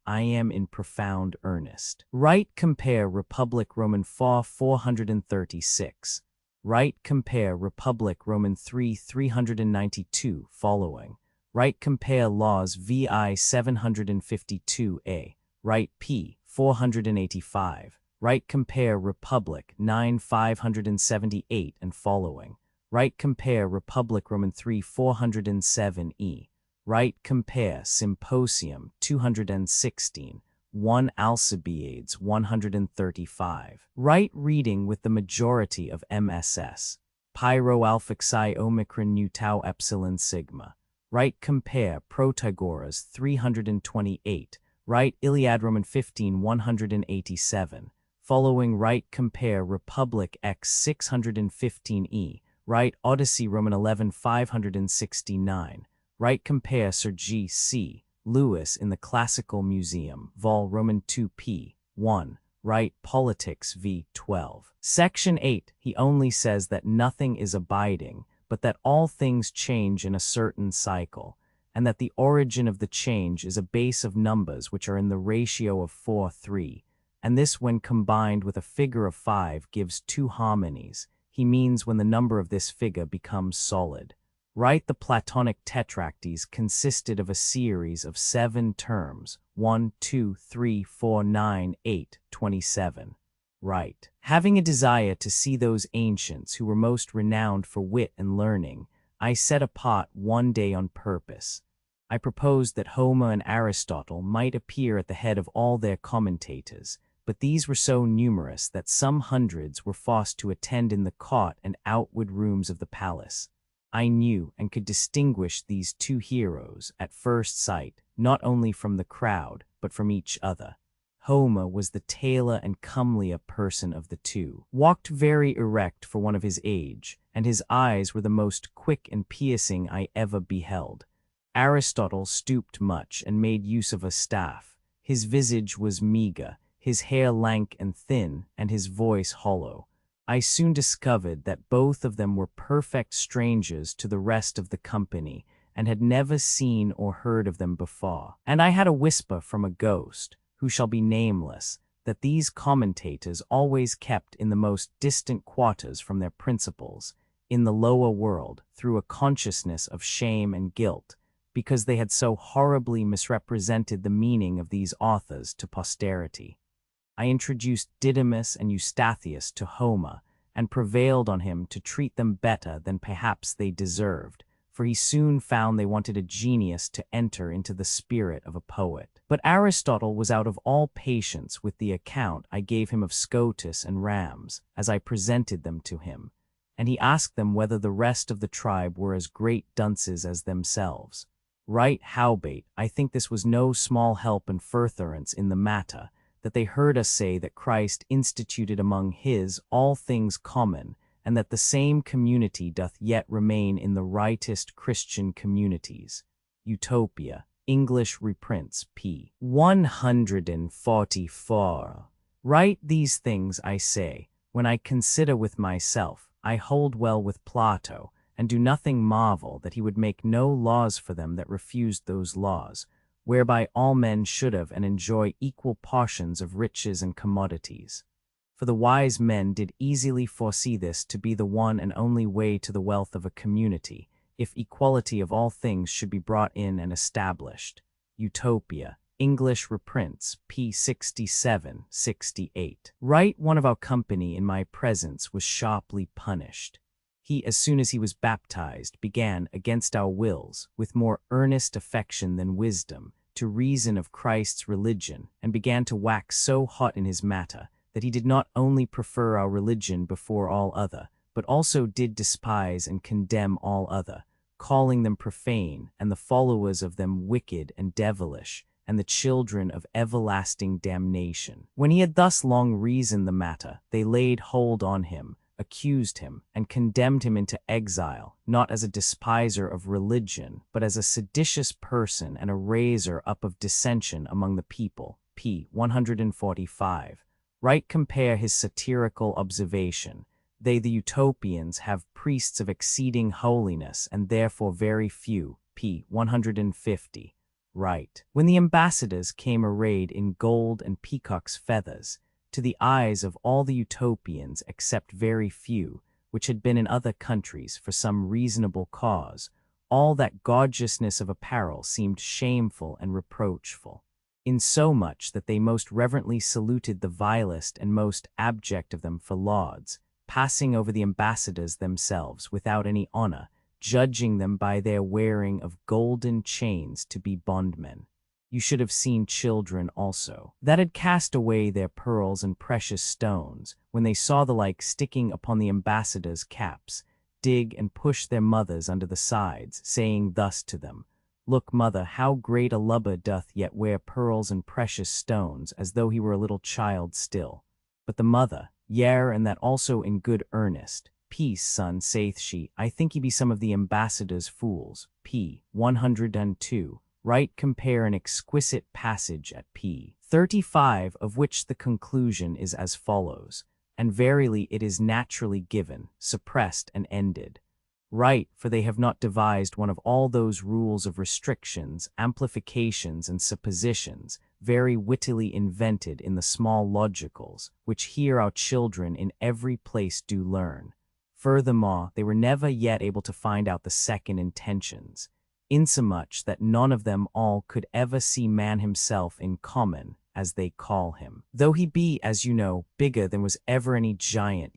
I am in profound earnest. Right compare Republic Roman 4 436. Right compare Republic Roman 3 392 following. Right compare Laws VI 752a. Right p. 485. Right compare Republic 9 578 and following. Right compare Republic Roman 3 407e. Right compare Symposium 216. 1 Alcibiades 135. Right reading with the majority of MSS. Pyro Alpha Xi Omicron Nu Tau Epsilon Sigma. Right compare Protagoras 328. Right Iliad Roman 15 187. Following right compare Republic X 615e. Right Odyssey Roman 11 569. Right compare Sir G. C. Lewis in the Classical Museum, Vol. Roman 2p. 1. Right Politics v. 12. Section 8, he only says that nothing is abiding, but that all things change in a certain cycle, and that the origin of the change is a base of numbers which are in the ratio of 4:3, and this when combined with a figure of 5 gives 2 harmonies. He means when the number of this figure becomes solid. Right, the Platonic tetractys consisted of a series of 7 terms, 1, 2, 3, 4, 9, 8, 27. Right. Having a desire to see those ancients who were most renowned for wit and learning, I set apart one day on purpose. I proposed that Homer and Aristotle might appear at the head of all their commentators, but these were so numerous that some hundreds were forced to attend in the court and outward rooms of the palace. I knew and could distinguish these 2 heroes at first sight, not only from the crowd, but from each other. Homer was the taller and comelier person of the 2, walked very erect for one of his age, and his eyes were the most quick and piercing I ever beheld. Aristotle stooped much and made use of a staff. His visage was meager, his hair lank and thin, and his voice hollow. I soon discovered that both of them were perfect strangers to the rest of the company, and had never seen or heard of them before. And I had a whisper from a ghost, who shall be nameless, that these commentators always kept in the most distant quarters from their principals, in the lower world, through a consciousness of shame and guilt, because they had so horribly misrepresented the meaning of these authors to posterity. I introduced Didymus and Eustathius to Homer, and prevailed on him to treat them better than perhaps they deserved, for he soon found they wanted a genius to enter into the spirit of a poet. But Aristotle was out of all patience with the account I gave him of Scotus and Rams, as I presented them to him, and he asked them whether the rest of the tribe were as great dunces as themselves. Right howbeit, I think this was no small help and furtherance in the matter, that they heard us say that Christ instituted among his all things common, and that the same community doth yet remain in the rightest Christian communities. Utopia, English reprints, p. 144. Write these things, I say, when I consider with myself, I hold well with Plato, and do nothing marvel that he would make no laws for them that refused those laws, whereby all men should have and enjoy equal portions of riches and commodities. For the wise men did easily foresee this to be the one and only way to the wealth of a community, if equality of all things should be brought in and established. Utopia, English reprints, p. 67-68. Right, one of our company in my presence was sharply punished. He, as soon as he was baptized, began, against our wills, with more earnest affection than wisdom, to reason of Christ's religion, and began to wax so hot in his matter, that he did not only prefer our religion before all other, but also did despise and condemn all other, calling them profane, and the followers of them wicked and devilish, and the children of everlasting damnation. When he had thus long reasoned the matter, they laid hold on him, accused him, and condemned him into exile, not as a despiser of religion, but as a seditious person and a raiser up of dissension among the people. P. 145. Right, compare his satirical observation. They, the Utopians, have priests of exceeding holiness, and therefore very few. P. 150. Right. When the ambassadors came arrayed in gold and peacock's feathers, to the eyes of all the Utopians except very few, which had been in other countries for some reasonable cause, all that gorgeousness of apparel seemed shameful and reproachful, insomuch that they most reverently saluted the vilest and most abject of them for lauds, passing over the ambassadors themselves without any honor, judging them by their wearing of golden chains to be bondmen. You should have seen children also, that had cast away their pearls and precious stones, when they saw the like sticking upon the ambassadors' caps, dig and push their mothers under the sides, saying thus to them, Look, mother, how great a lubber doth yet wear pearls and precious stones, as though he were a little child still. But the mother, yea, and that also in good earnest, Peace, son, saith she, I think ye be some of the ambassadors' fools. P. 102. Right, compare an exquisite passage at p. 35, of which the conclusion is as follows, and verily it is naturally given, suppressed and ended. Right, for they have not devised one of all those rules of restrictions, amplifications, and suppositions, very wittily invented in the small logicals, which here our children in every place do learn. Furthermore, they were never yet able to find out the second intentions, insomuch that none of them all could ever see man himself in common, as they call him, though he be, as you know, bigger than was ever any giant,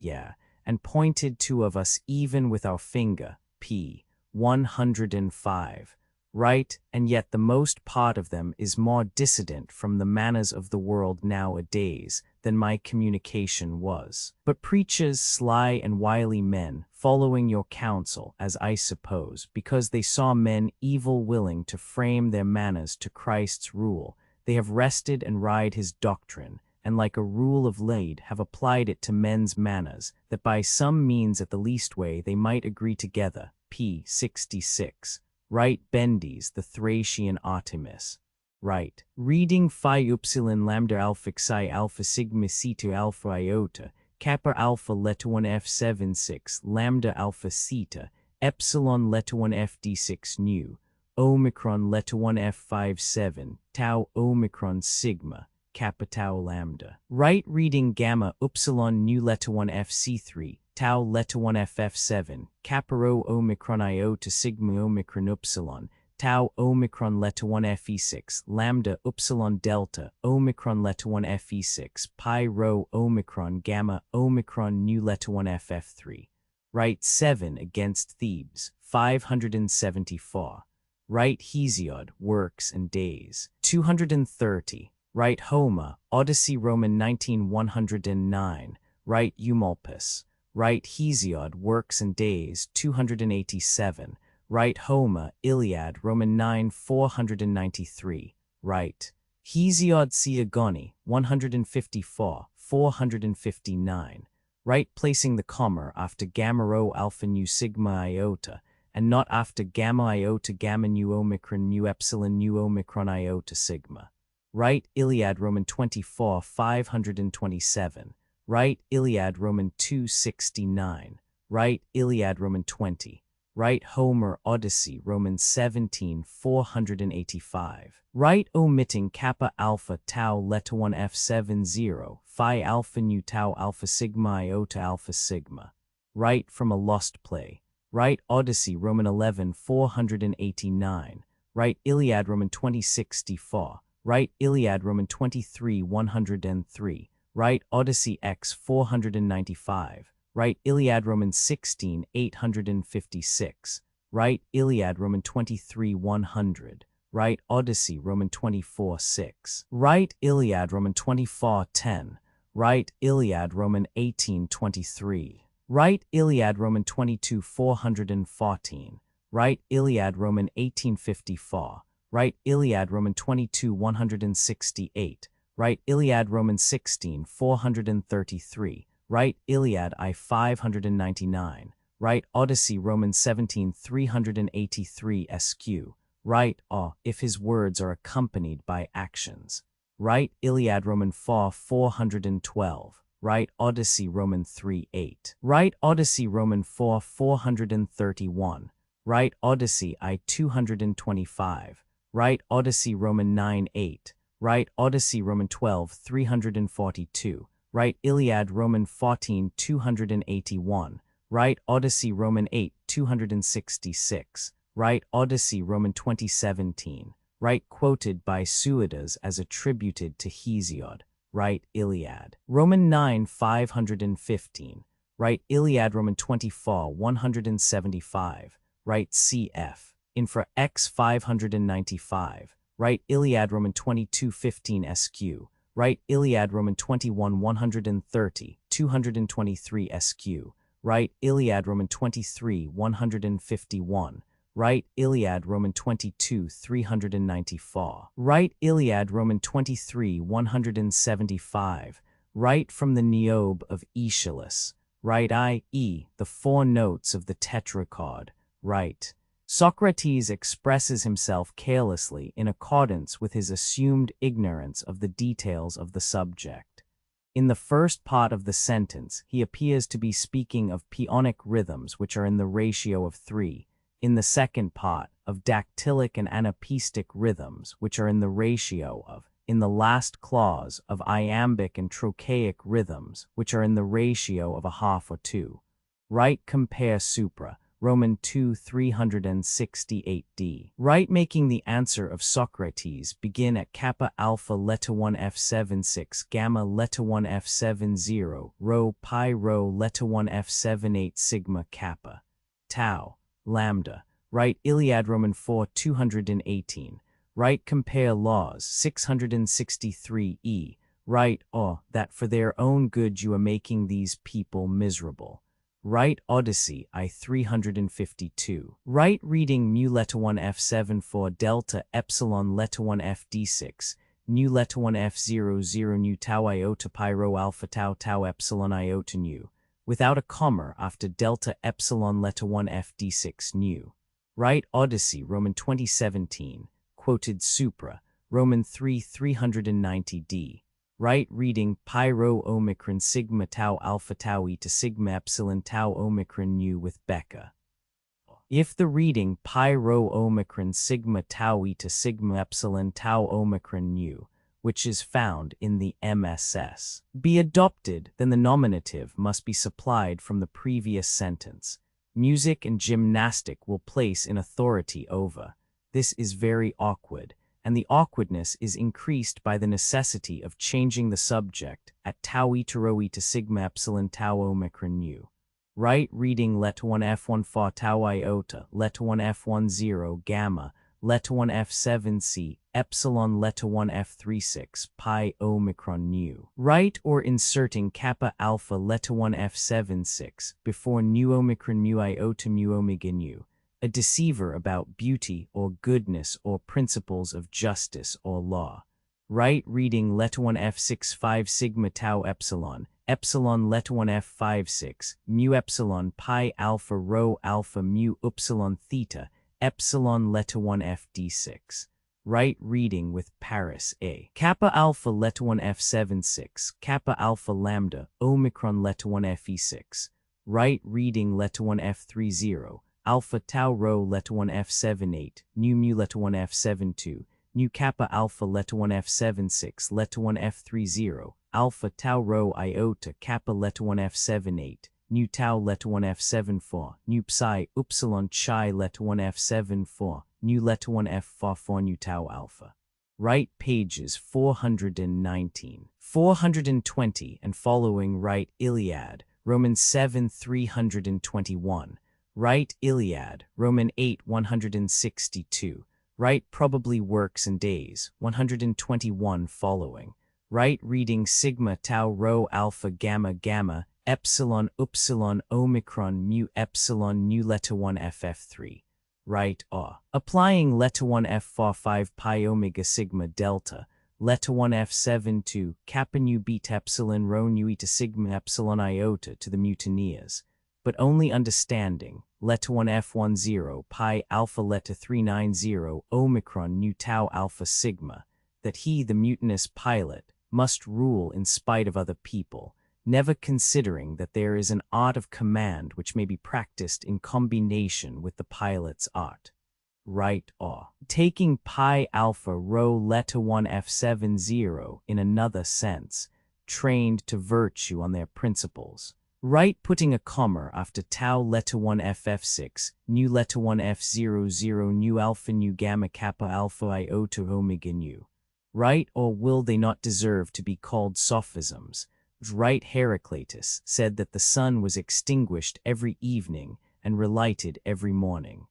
and pointed to of us even with our finger. P. 105. Right, and yet the most part of them is more dissident from the manners of the world nowadays than my communication was. But preachers, sly and wily men, following your counsel, as I suppose, because they saw men evil willing to frame their manners to Christ's rule, they have wrested and ried his doctrine, and like a rule of laid have applied it to men's manners, that by some means at the least way they might agree together. P. 66. Right, Bendes, the Thracian Artemis. Right. Reading phi upsilon lambda alpha xi alpha sigma c2 alpha iota, kappa alpha letta 1 f76 lambda alpha theta, epsilon letta 1 fd6 nu, omicron letta 1 f57, tau omicron sigma, kappa tau lambda. Right, reading gamma upsilon nu letta 1 fc3, tau letta 1 ff7, kappa rho omicron iota sigma omicron upsilon, tau omicron letta 1 fe6 lambda upsilon delta omicron letta 1 fe6 pi rho omicron gamma omicron nu letta 1 ff3. Right 7 against Thebes, 574. Right Hesiod, Works and Days, 230. Right Homer, Odyssey Roman 19 109. Right Eumolpus. Right Hesiod, Works and Days, 287. Right Homer, Iliad, Roman 9 493. Right Hesiod Siagoni, 154, 459. Right placing the comma after gamma rho alpha nu sigma iota, and not after gamma iota gamma nu omicron nu epsilon nu omicron iota sigma. Right Iliad Roman 24 527. Right Iliad Roman 269. Right Iliad Roman 20. Right Homer Odyssey Roman 17 485. Right omitting kappa alpha tau letta 1 f70 phi alpha nu tau alpha sigma iota alpha sigma. Right from a lost play. Right Odyssey Roman 11 489. Right Iliad Roman 2064. Right Iliad Roman 23 103. Right Odyssey X 495. Right Iliad Roman 16 856. Right Iliad Roman 23 100. Right Odyssey Roman 24 6. Right Iliad Roman 24 10. Right Iliad Roman 18 23. Right Iliad Roman 22 414. Right Iliad Roman 1854. Right Iliad Roman 22 168. Right Iliad Roman 16 433. Right Iliad I 599. Right Odyssey Roman 17 383 SQ. Right if his words are accompanied by actions. Right Iliad Roman 4 412. Right Odyssey Roman 3 8. Right Odyssey Roman 4 431. Right Odyssey I 225. Right Odyssey Roman 9 8. Right Odyssey Roman 12 342. Right Iliad Roman 14 281. Right Odyssey Roman 8 266. Right Odyssey Roman 2017. Right quoted by Suidas as attributed to Hesiod. Right Iliad Roman 9 515. Right Iliad Roman 24 175. Right cf. Infra X 595. Right Iliad Roman 22 15 SQ. Right Iliad Roman 21 130 223 SQ. Right Iliad Roman 23 151. Right Iliad Roman 22 394. Right Iliad Roman 23 175. Right from the Niobe of Aeschylus. Right i.e. the four notes of the tetrachord. Right. Socrates expresses himself carelessly in accordance with his assumed ignorance of the details of the subject. In the first part of the sentence, he appears to be speaking of paeonic rhythms which are in the ratio of 3. In the second part, of dactylic and anapaestic rhythms which are in the ratio of. In the last clause, of iambic and trochaic rhythms which are in the ratio of a half or 2. Right compare supra. Roman 2 368d. Right making the answer of Socrates begin at kappa alpha letta 1 f76 gamma letta 1 f70 rho pi rho letta 1 f78 sigma kappa tau lambda. Right Iliad Roman 4 218. Right compare laws 663e. Right that for their own good you are making these people miserable. Right Odyssey I 352. Right reading mu letta 1 f7 for delta epsilon letta 1 fd6, nu letta 1 f00 nu tau iota pi rho alpha tau tau epsilon iota nu, without a comma after delta epsilon letta 1 fd6 nu. Right Odyssey Roman 2017, quoted supra, Roman 3 390d. Right reading pi rho omicron sigma tau alpha tau eta sigma epsilon tau omicron nu with Becca. If the reading pi rho omicron sigma tau eta sigma epsilon tau omicron nu, which is found in the MSS, be adopted, then the nominative must be supplied from the previous sentence. Music and gymnastic will place in authority over. This is very awkward, and the awkwardness is increased by the necessity of changing the subject at tau eta rho eta sigma epsilon tau omicron nu. Right reading let 1 f1 fa tau iota, let 1 f1 0 gamma, let 1 f7 c, epsilon let 1 f36 pi omicron nu. Right or inserting kappa alpha let 1 f7 6 before nu omicron mu iota mu omega nu. A deceiver about beauty or goodness or principles of justice or law. Right reading let 1 f6 5 sigma tau epsilon, epsilon let 1 f5 6, mu epsilon pi alpha rho alpha mu upsilon theta, epsilon let 1 f d6. Right reading with Paris A. Kappa alpha let 1 f7 6, kappa alpha lambda, omicron let 1 fe6. Right reading let 1 f3 0. Alpha tau rho let 1 f7 8, nu mu let 1 f7 2, nu kappa alpha let 1 f7 6 let 1 f3 0, alpha tau rho iota kappa let 1 f7 8, nu tau let 1 f7 4, nu psi upsilon chi let 1 f7 4, nu let 1 f 4 nu tau alpha. Right pages 419, 420 and following. Right Iliad, Romans 7 321. Right Iliad, Roman 8 162. Right probably works and days, 121 following. Right reading sigma tau rho alpha gamma gamma, epsilon upsilon omicron mu epsilon nu leta 1 ff3. Right applying leta 1 f fa 5 pi omega sigma delta, leta 1 f7 2, kappa nu beta epsilon rho nu eta sigma epsilon iota to the mutineers. But only understanding, leta 1 f1 0 pi alpha leta 390 omicron nu tau alpha sigma, that he, the mutinous pilot, must rule in spite of other people, never considering that there is an art of command which may be practiced in combination with the pilot's art. Right taking pi alpha rho leta 1 f7 0 in another sense, trained to virtue on their principles. Right putting a comma after tau leta 1 ff6, nu leta 1 f00 nu alpha nu gamma kappa alpha iota omega nu. Right or will they not deserve to be called sophisms? Right Heraclitus said that the sun was extinguished every evening and relighted every morning.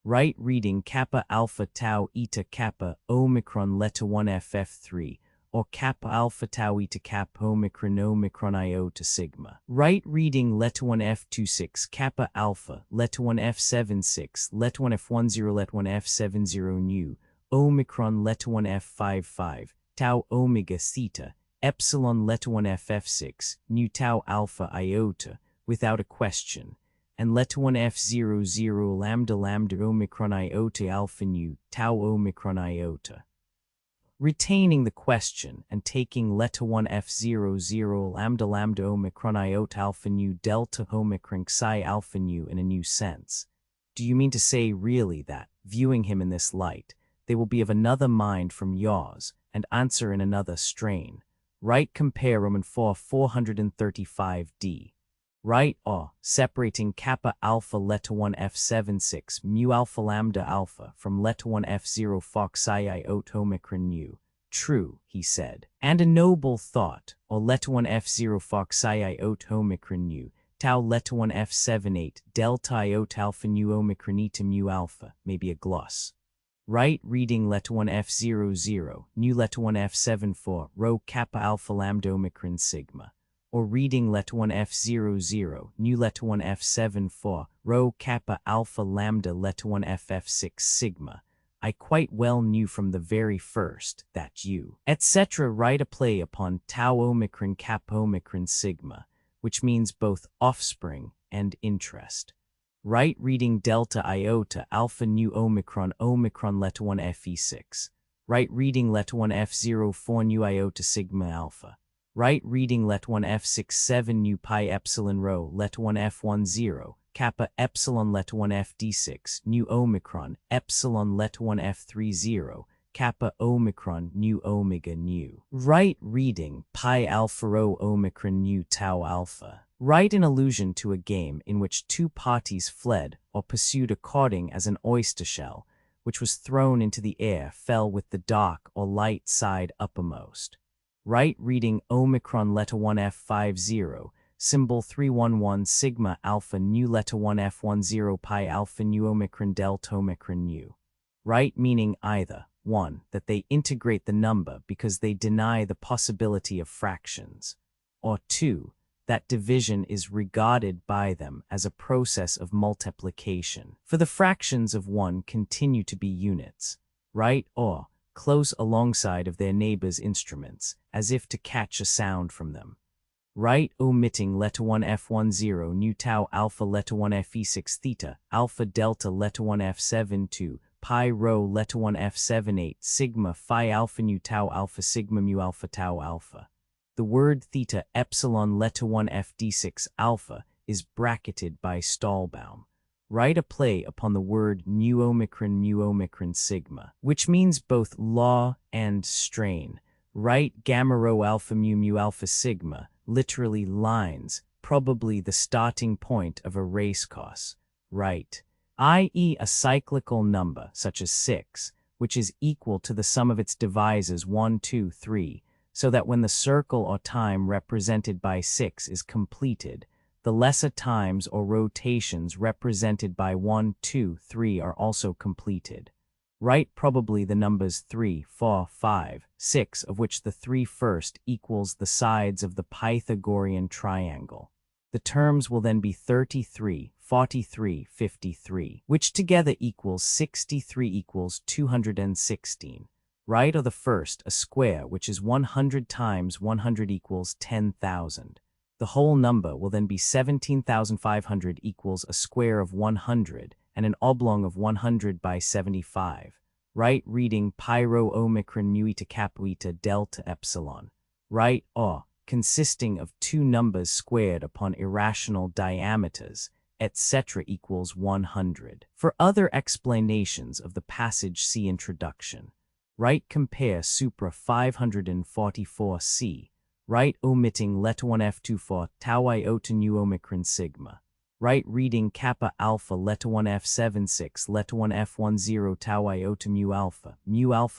Right reading kappa alpha tau eta kappa omicron leta 1 ff3, or kappa alpha tau eta kappa omicron iota sigma. Right reading leta 1 f26 kappa alpha, leta 1 f76, leta 1 f10, leta 1 f70 nu, omicron leta 1 f55, tau omega theta, epsilon leta 1 ff6, nu tau alpha iota, without a question, and leta 1 f00 lambda lambda omicron iota alpha nu, tau omicron iota. Retaining the question and taking leta 1 f00 lambda lambda omicron iota alpha nu delta omicron psi alpha nu in a new sense. Do you mean to say really that, viewing him in this light, they will be of another mind from yours and answer in another strain? Right compare Roman 4 435d. Right separating kappa alpha leta 1 f76 mu alpha lambda alpha from leta 1 f0 fox iota omicron nu. True, he said, and a noble thought, or leta 1 f0 fox iota omicron nu, tau leta 1 f78 delta iota alpha nu omicron eta mu alpha may be a gloss. Right reading leta 1 f00 nu leta 1 f74 rho kappa alpha lambda omicron sigma, or reading leta 1 f00 nu leta 1 f74 rho kappa alpha lambda leta 1 ff6 sigma. I quite well knew from the very first that you, etc. write a play upon tau omicron kappa omicron sigma, which means both offspring and interest. Right reading delta iota alpha nu omicron leta 1 fe6. Right reading leta 1 f04 nu iota sigma alpha. Right reading leta 1 f67 nu pi epsilon rho leta 1 f10 kappa epsilon leta 1 fd6 nu omicron epsilon leta 1 f30 kappa omicron nu omega nu. Right reading pi alpha rho omicron nu tau alpha. Right in allusion to a game in which two parties fled or pursued according as an oyster shell, which was thrown into the air, fell with the dark or light side uppermost. Right reading Omicron letter 1F50, symbol 311 sigma alpha nu letter 1F10 pi alpha nu Omicron delta Omicron nu. Right meaning either, 1, that they integrate the number because they deny the possibility of fractions, or 2, that division is regarded by them as a process of multiplication. For the fractions of 1 continue to be units, right or close alongside of their neighbors' instruments, as if to catch a sound from them. Right omitting letter 1F10 nu tau alpha letter 1Fe6 theta, alpha delta letter 1F72, pi rho letter 1F78 sigma phi alpha nu tau alpha sigma mu alpha tau alpha. The word theta epsilon letter 1Fd6 alpha is bracketed by Stahlbaum. Write a play upon the word mu Omicron sigma, which means both law and strain. Write gamma rho alpha mu alpha sigma, literally lines, probably the starting point of a race course. Right, i.e. a cyclical number, such as 6, which is equal to the sum of its divisors 1, 2, 3, so that when the circle or time represented by 6 is completed, the lesser times or rotations represented by 1, 2, 3 are also completed. Write probably the numbers 3, 4, 5, 6, of which the 3 first equals the sides of the Pythagorean triangle. The terms will then be 33, 43, 53, which together equals 63 equals 216. Right or the first, a square, which is 100 times 100 equals 10,000. The whole number will then be 17,500 equals a square of 100 and an oblong of 100 by 75. Right reading pi rho Omicron mu eta kappa eta delta epsilon. Right or consisting of two numbers squared upon irrational diameters, etc. equals 100. For other explanations of the passage, see introduction. Right compare supra 544c. Right omitting letter 1F24 tau iota nu Omicron sigma. Right reading kappa alpha letter 1F76 letter 1F10 tau iota mu alpha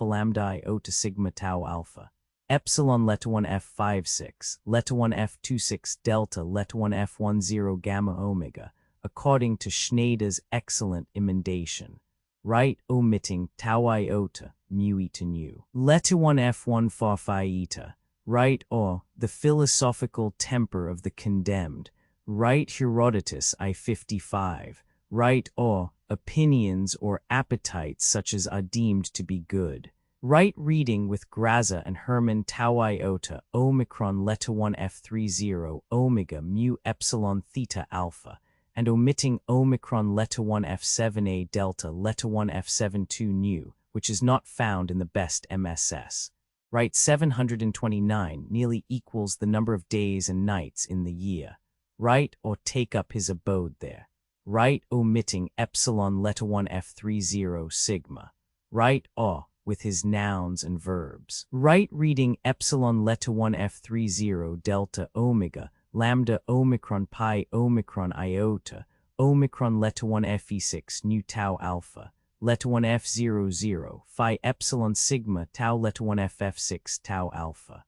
lambda iota sigma tau alpha. Epsilon letter 1F56 letter 1F26 delta letter 1F10 gamma omega, according to Schneider's excellent emendation. Right omitting tau iota mu eta nu. Letter 1F14 phi eta. Right or the philosophical temper of the condemned. Right Herodotus I-55. Right or opinions or appetites such as are deemed to be good. Right reading with Graza and Hermann tau iota Omicron letter 1F30 omega mu epsilon theta alpha, and omitting Omicron letter 1F7a delta letter 1F72 nu, which is not found in the best MSS. Right 729 nearly equals the number of days and nights in the year. Right or take up his abode there. Right omitting epsilon letter 1F30 sigma. Right or with his nouns and verbs. Right reading epsilon letter 1F30 delta omega lambda Omicron pi Omicron iota Omicron letter 1Fe6 nu tau alpha letter 1F00 phi epsilon sigma tau letter 1F6 tau alpha.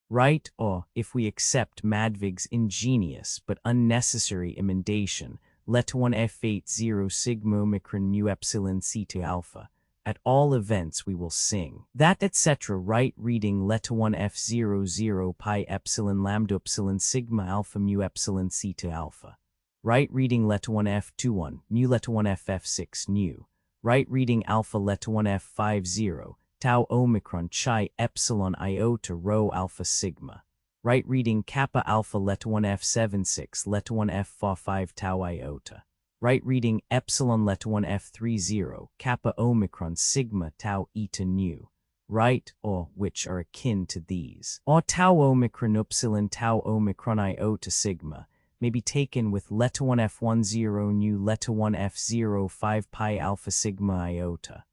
Right or, if we accept Madvig's ingenious but unnecessary emendation, letter 1F80 sigma Omicron mu epsilon theta alpha. At all events we will sing that etc. Right reading letter 1F00 pi epsilon lambda epsilon sigma alpha mu epsilon theta alpha. Right reading letter 1F21 mu letter 1F6 nu. Right reading alpha letter 1F50 tau Omicron chi epsilon iota rho alpha sigma. Right reading kappa alpha letter 1F76 letter 1F45 tau iota. Right reading epsilon letter 1F30 kappa Omicron sigma tau eta nu. Right or which are akin to these. Or tau Omicron epsilon tau Omicron iota sigma may be taken with letter 1F10 nu letter 1F05 pi alpha sigma iota.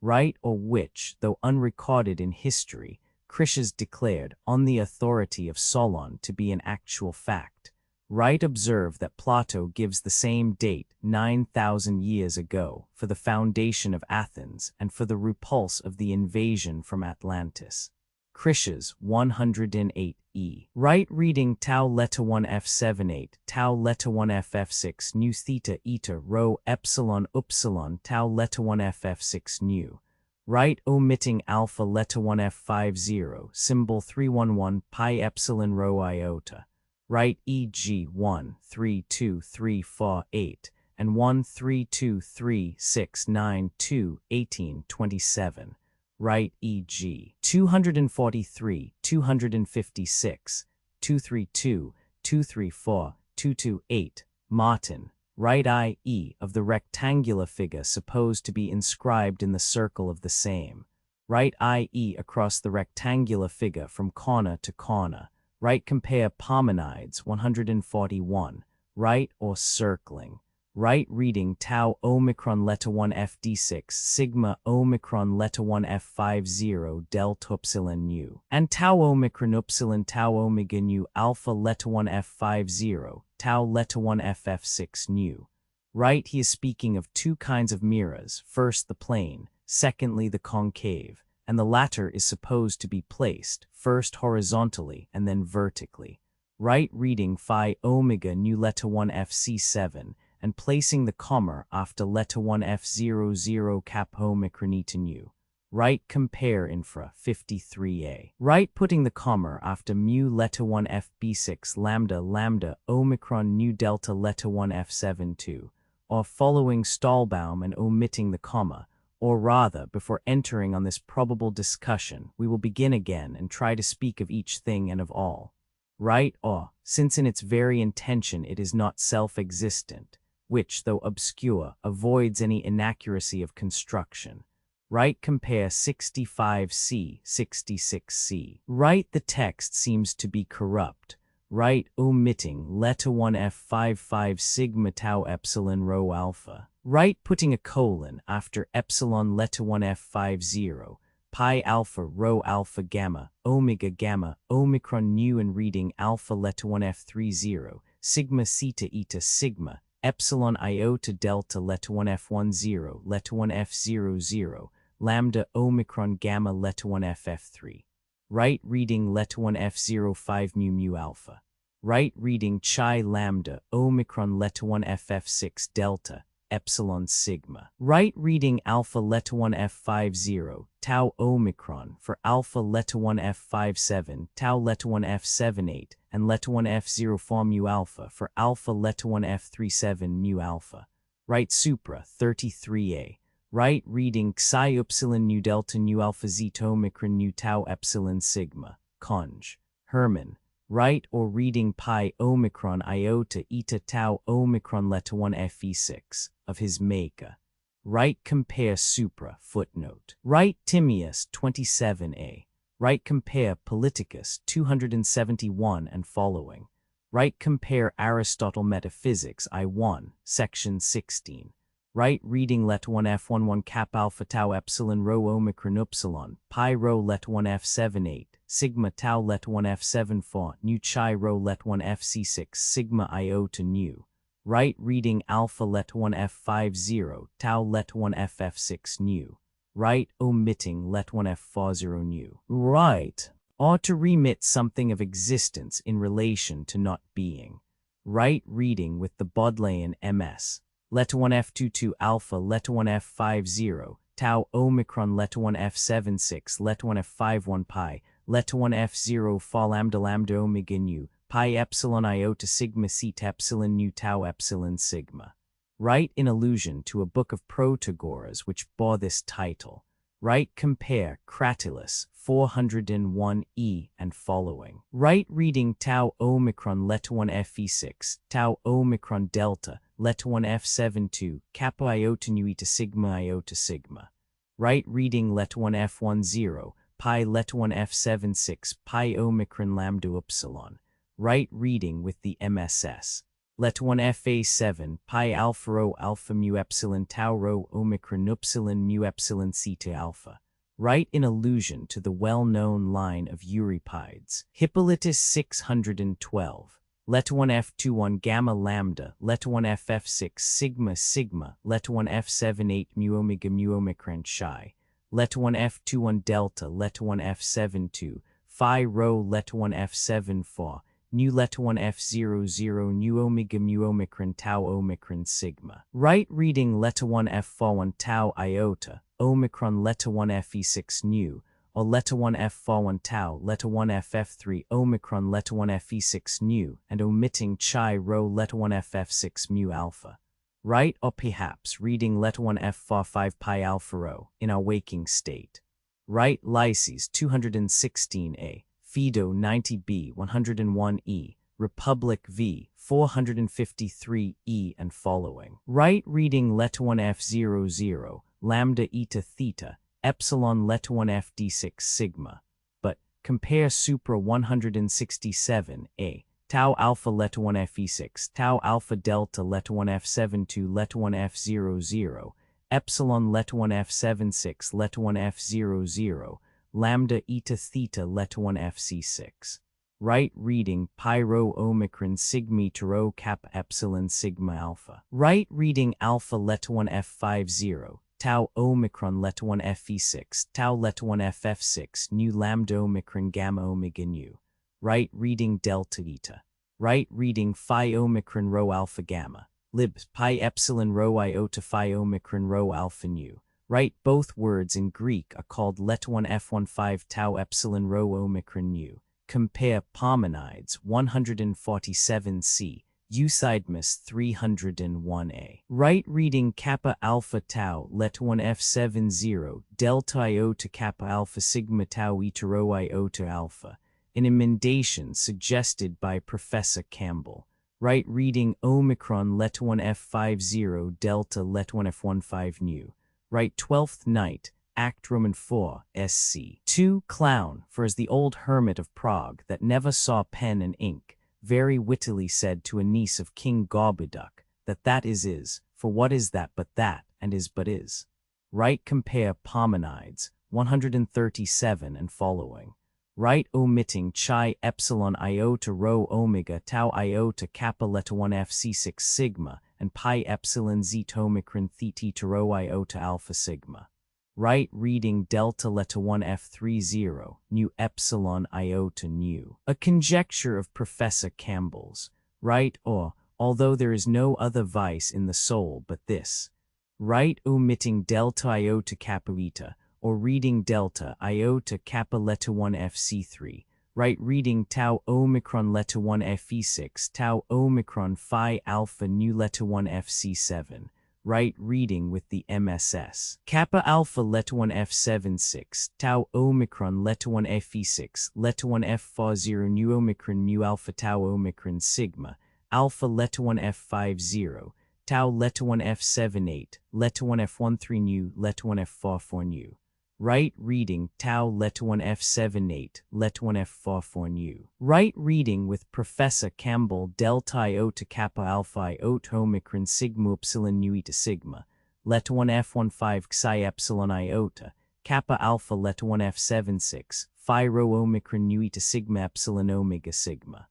Right or which, though unrecorded in history, Krishas declared on the authority of Solon to be an actual fact. Right, observe that Plato gives the same date 9,000 years ago for the foundation of Athens and for the repulse of the invasion from Atlantis. Krishas 108e. Right, reading tau letta 1 f78, tau letta 1 ff6 nu theta eta rho epsilon upsilon tau letta 1 ff6 nu. Right, omitting alpha letta 1 f50, symbol 311 pi epsilon rho iota. Right, e.g. 1, 3, 2, 3, 4, 8, and 1, 3, 2, 3, 6, 9, 2, 18, 27. Right, e.g. 243, 256, 232, 234, 228. Martin. Right, i.e. of the rectangular figure supposed to be inscribed in the circle of the same. Right, i.e. across the rectangular figure from corner to corner. Right, compare Parmenides 141. Right, or circling. Right, reading tau omicron letta 1 fd6 sigma omicron letta 1 f50 delta upsilon nu. And tau omicron upsilon tau omega nu alpha letta 1 f50 tau letta 1 ff6 nu. Right, he is speaking of two kinds of mirrors, first the plane, secondly the concave, and the latter is supposed to be placed, first horizontally and then vertically. Right, reading phi omega nu letta 1 fc7, and placing the comma after letta 1 f00 cap omicron eta nu. Right, compare infra 53a. Right, putting the comma after mu letta 1 fb6 lambda lambda omicron nu delta letta 1 f72, or following Stahlbaum and omitting the comma. Or rather, before entering on this probable discussion, we will begin again and try to speak of each thing and of all. Right, or, since in its very intention it is not self-existent, which, though obscure, avoids any inaccuracy of construction. Right, compare 65c, 66c. Right, the text seems to be corrupt. Right, omitting letta 1 f55 sigma tau epsilon rho alpha. Right, putting a colon after epsilon letta 1 f50, pi alpha rho alpha gamma, omega gamma, omicron nu and reading alpha letta 1 f30, sigma theta eta sigma, epsilon iota delta letta 1 f10, letta 1 f00, lambda omicron gamma letta 1 ff3. Right, reading letta 1 f05 mu mu alpha. Right, reading chi lambda omicron letta 1 ff6 delta epsilon sigma. Right, reading alpha letta 1 f50 tau omicron for alpha letta 1 f57 tau letta 1 f78 and letta 1 f04 mu alpha for alpha letta 1 f37 mu alpha. Right, supra 33a. Right, reading psi upsilon nu delta nu alpha zeta omicron nu tau epsilon sigma. Conj. Hermann. Right, or reading pi omicron iota eta tau omicron letta 1 fe6 of his Maker. Right, compare supra footnote. Right, Timaeus 27a. Right, compare Politicus 271 and following. Right, compare Aristotle Metaphysics I1, section 16. Right, reading letta 1 f11 cap alpha tau epsilon rho omicron upsilon, pi rho letta 1 f78, sigma tau letta 1 f74, nu chi rho letta 1 fc6 sigma iota nu. Right, reading alpha letta 1 f50, tau letta 1 ff6 nu. Right, omitting letta 1 f40 nu. Right, ought to remit something of existence in relation to not being. Right, reading with the Bodleian ms. Letta 1 f22 alpha letta 1 f50, tau omicron letta 1 f76 letta 1 f51 pi, letta 1 f0 fa lambda lambda omega nu, pi epsilon iota sigma theta epsilon nu tau epsilon sigma. Right, in allusion to a book of Protagoras which bore this title. Right, compare Cratylus 401e and following. Right, reading tau omicron letta 1 fe6, tau omicron delta, letta 1 f72, kappa iota nu eta sigma iota sigma. Right, reading letta 1 f10, pi letta 1 f76, pi omicron lambda upsilon. Right, reading with the MSS. Letta 1 fa7, pi alpha rho alpha mu epsilon tau rho omicron upsilon mu epsilon theta alpha. Right, in allusion to the well-known line of Euripides. Hippolytus 612. Let 1 F21 gamma lambda, let 1 FF6 sigma sigma, let 1 F78 mu omega mu omicron chi, let 1 F21 delta, let 1 F72 phi rho, let 1 F74 nu, let 1 F00 nu omega mu omicron tau omicron sigma. Right reading let 1 F41 tau iota, omicron let 1 Fe6 nu, or leta 1 F41 tau, leta 1 FF3 omicron, leta 1 Fe6 nu, and omitting chi rho leta 1 FF6 mu alpha. Right, or perhaps reading leta 1 F45 pi alpha rho in our waking state. Right, Lyces 216a, Phaedo 90b 101e, Republic v 453e and following. Right reading leta 1 F00, lambda eta theta, epsilon leta 1 FD6 sigma, but compare supra 167a, tau alpha leta 1 Fe6, tau alpha delta leta 1 F72 leta 1 F00, epsilon leta 1 F76 leta 1 F00, lambda eta theta leta 1 FC6. Right reading pi rho omicron sigma rho kappa epsilon sigma alpha. Right reading alpha leta 1 F50, tau omicron leta 1 Fe6, tau leta 1 FF6 nu lambda omicron gamma omega nu. Right reading delta eta. Right reading phi omicron rho alpha gamma, lib pi epsilon rho iota phi omicron rho alpha nu. Right, both words in Greek are called leta 1 F15 tau epsilon rho omicron nu. Compare Parmenides 147c, Euseidmus 301a. Right reading kappa alpha tau leta 1 F70 delta iota kappa alpha sigma tau eta rho iota alpha, an emendation suggested by Professor Campbell. Right reading omicron leta 1 F50 delta leta 1 F15 nu. Right, 12th night, Act Roman 4, SC. 2. Clown, for as the old hermit of Prague that never saw pen and ink, very wittily said to a niece of King Gorboduc, that is, for what is that but that, and is but is. Right, compare Parmenides 137 and following. Right, omitting chi epsilon iota rho omega tau iota kappa leta 1 FC6 sigma and pi epsilon zeta omicron theta rho iota alpha sigma. Right reading delta leta 1 F30 nu epsilon iota nu. A conjecture of Professor Campbell's. Right, or, although there is no other vice in the soul but this. Right, omitting delta iota kappa eta, or reading delta iota kappa leta 1 FC3. Right reading tau omicron leta 1 Fe6 tau omicron phi alpha nu leta 1 FC7. Right reading with the MSS. Kappa alpha leta 1 F76 tau omicron leta 1 Fe6 leta 1 F40 nu omicron mu alpha tau omicron sigma alpha leta 1 F50 tau leta 1 F78 leta 1 F13 nu leta 1 F44 nu. Right reading tau leta 1 F78 leta 1 F44 nu. Right reading with Professor Campbell delta iota kappa alpha iota omicron sigma epsilon nu eta sigma leta 1 F15 xi epsilon iota kappa alpha leta 1 F76 phi rho omicron nu eta sigma epsilon omega sigma.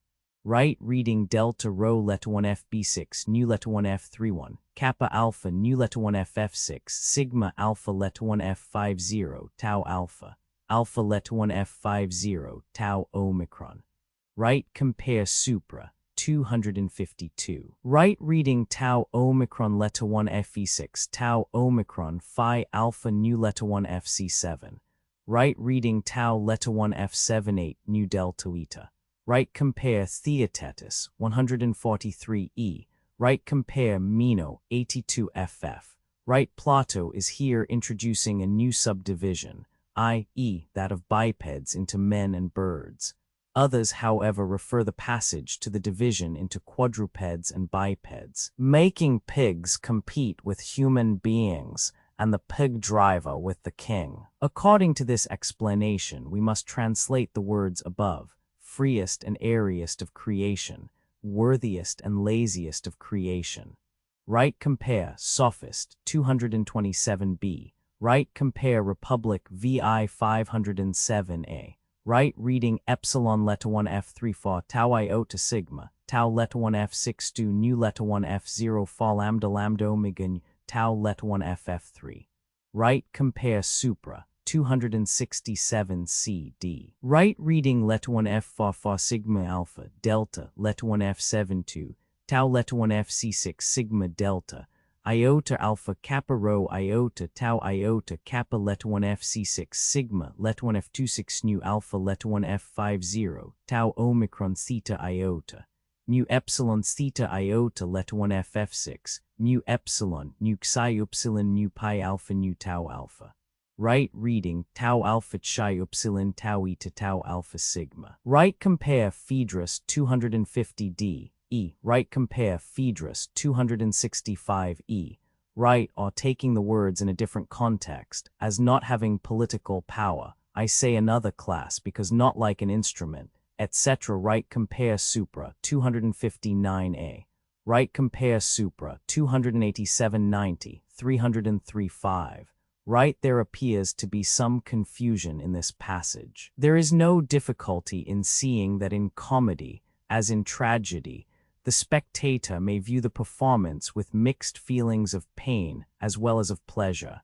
Right reading delta rho leta 1 FB6 nu leta 1 F31 kappa alpha nu leta 1 FF6 sigma alpha leta 1 F50 tau alpha alpha leta 1 F50 tau omicron. Right compare supra 252. Right reading tau omicron leta 1 Fe6 tau omicron phi alpha nu leta 1 FC7. Right reading tau leta 1 F78 nu delta eta. Right compare Theaetetus 143e. Right compare Meno 82ff. Right Plato is here introducing a new subdivision, i.e. that of bipeds into men and birds. Others, however, refer the passage to the division into quadrupeds and bipeds, making pigs compete with human beings and the pig driver with the king. According to this explanation, we must translate the words above: freest and airiest of creation, worthiest and laziest of creation. Right compare Sophist 227b. Right compare Republic vi 507a. Right reading epsilon letter 1 f3 fa tau iota sigma, tau letter 1 f6 do nu letter 1 f0 fa lambda lambda omega tau letter 1 ff3. Right compare supra 267 CD. Right reading letter 1 f fa fa sigma alpha delta letter 1 f7 2 tau letter 1 fc6 sigma delta iota alpha kappa rho iota tau iota kappa letter 1 fc6 sigma letter 1 f26 nu alpha letter 1 f50 tau omicron theta iota mu epsilon theta iota letter 1 ff6 mu epsilon nu psi upsilon nu pi alpha nu tau alpha. Right reading tau alpha chi upsilon tau eta tau alpha sigma. Right compare Phaedrus 250d. Right compare Phaedrus 265 Right or taking the words in a different context, as not having political power, I say another class because not like an instrument, etc. Right compare supra 259a. Right compare supra 28790, 303.5. Right there appears to be some confusion in this passage. There is no difficulty in seeing that in comedy, as in tragedy, the spectator may view the performance with mixed feelings of pain as well as of pleasure.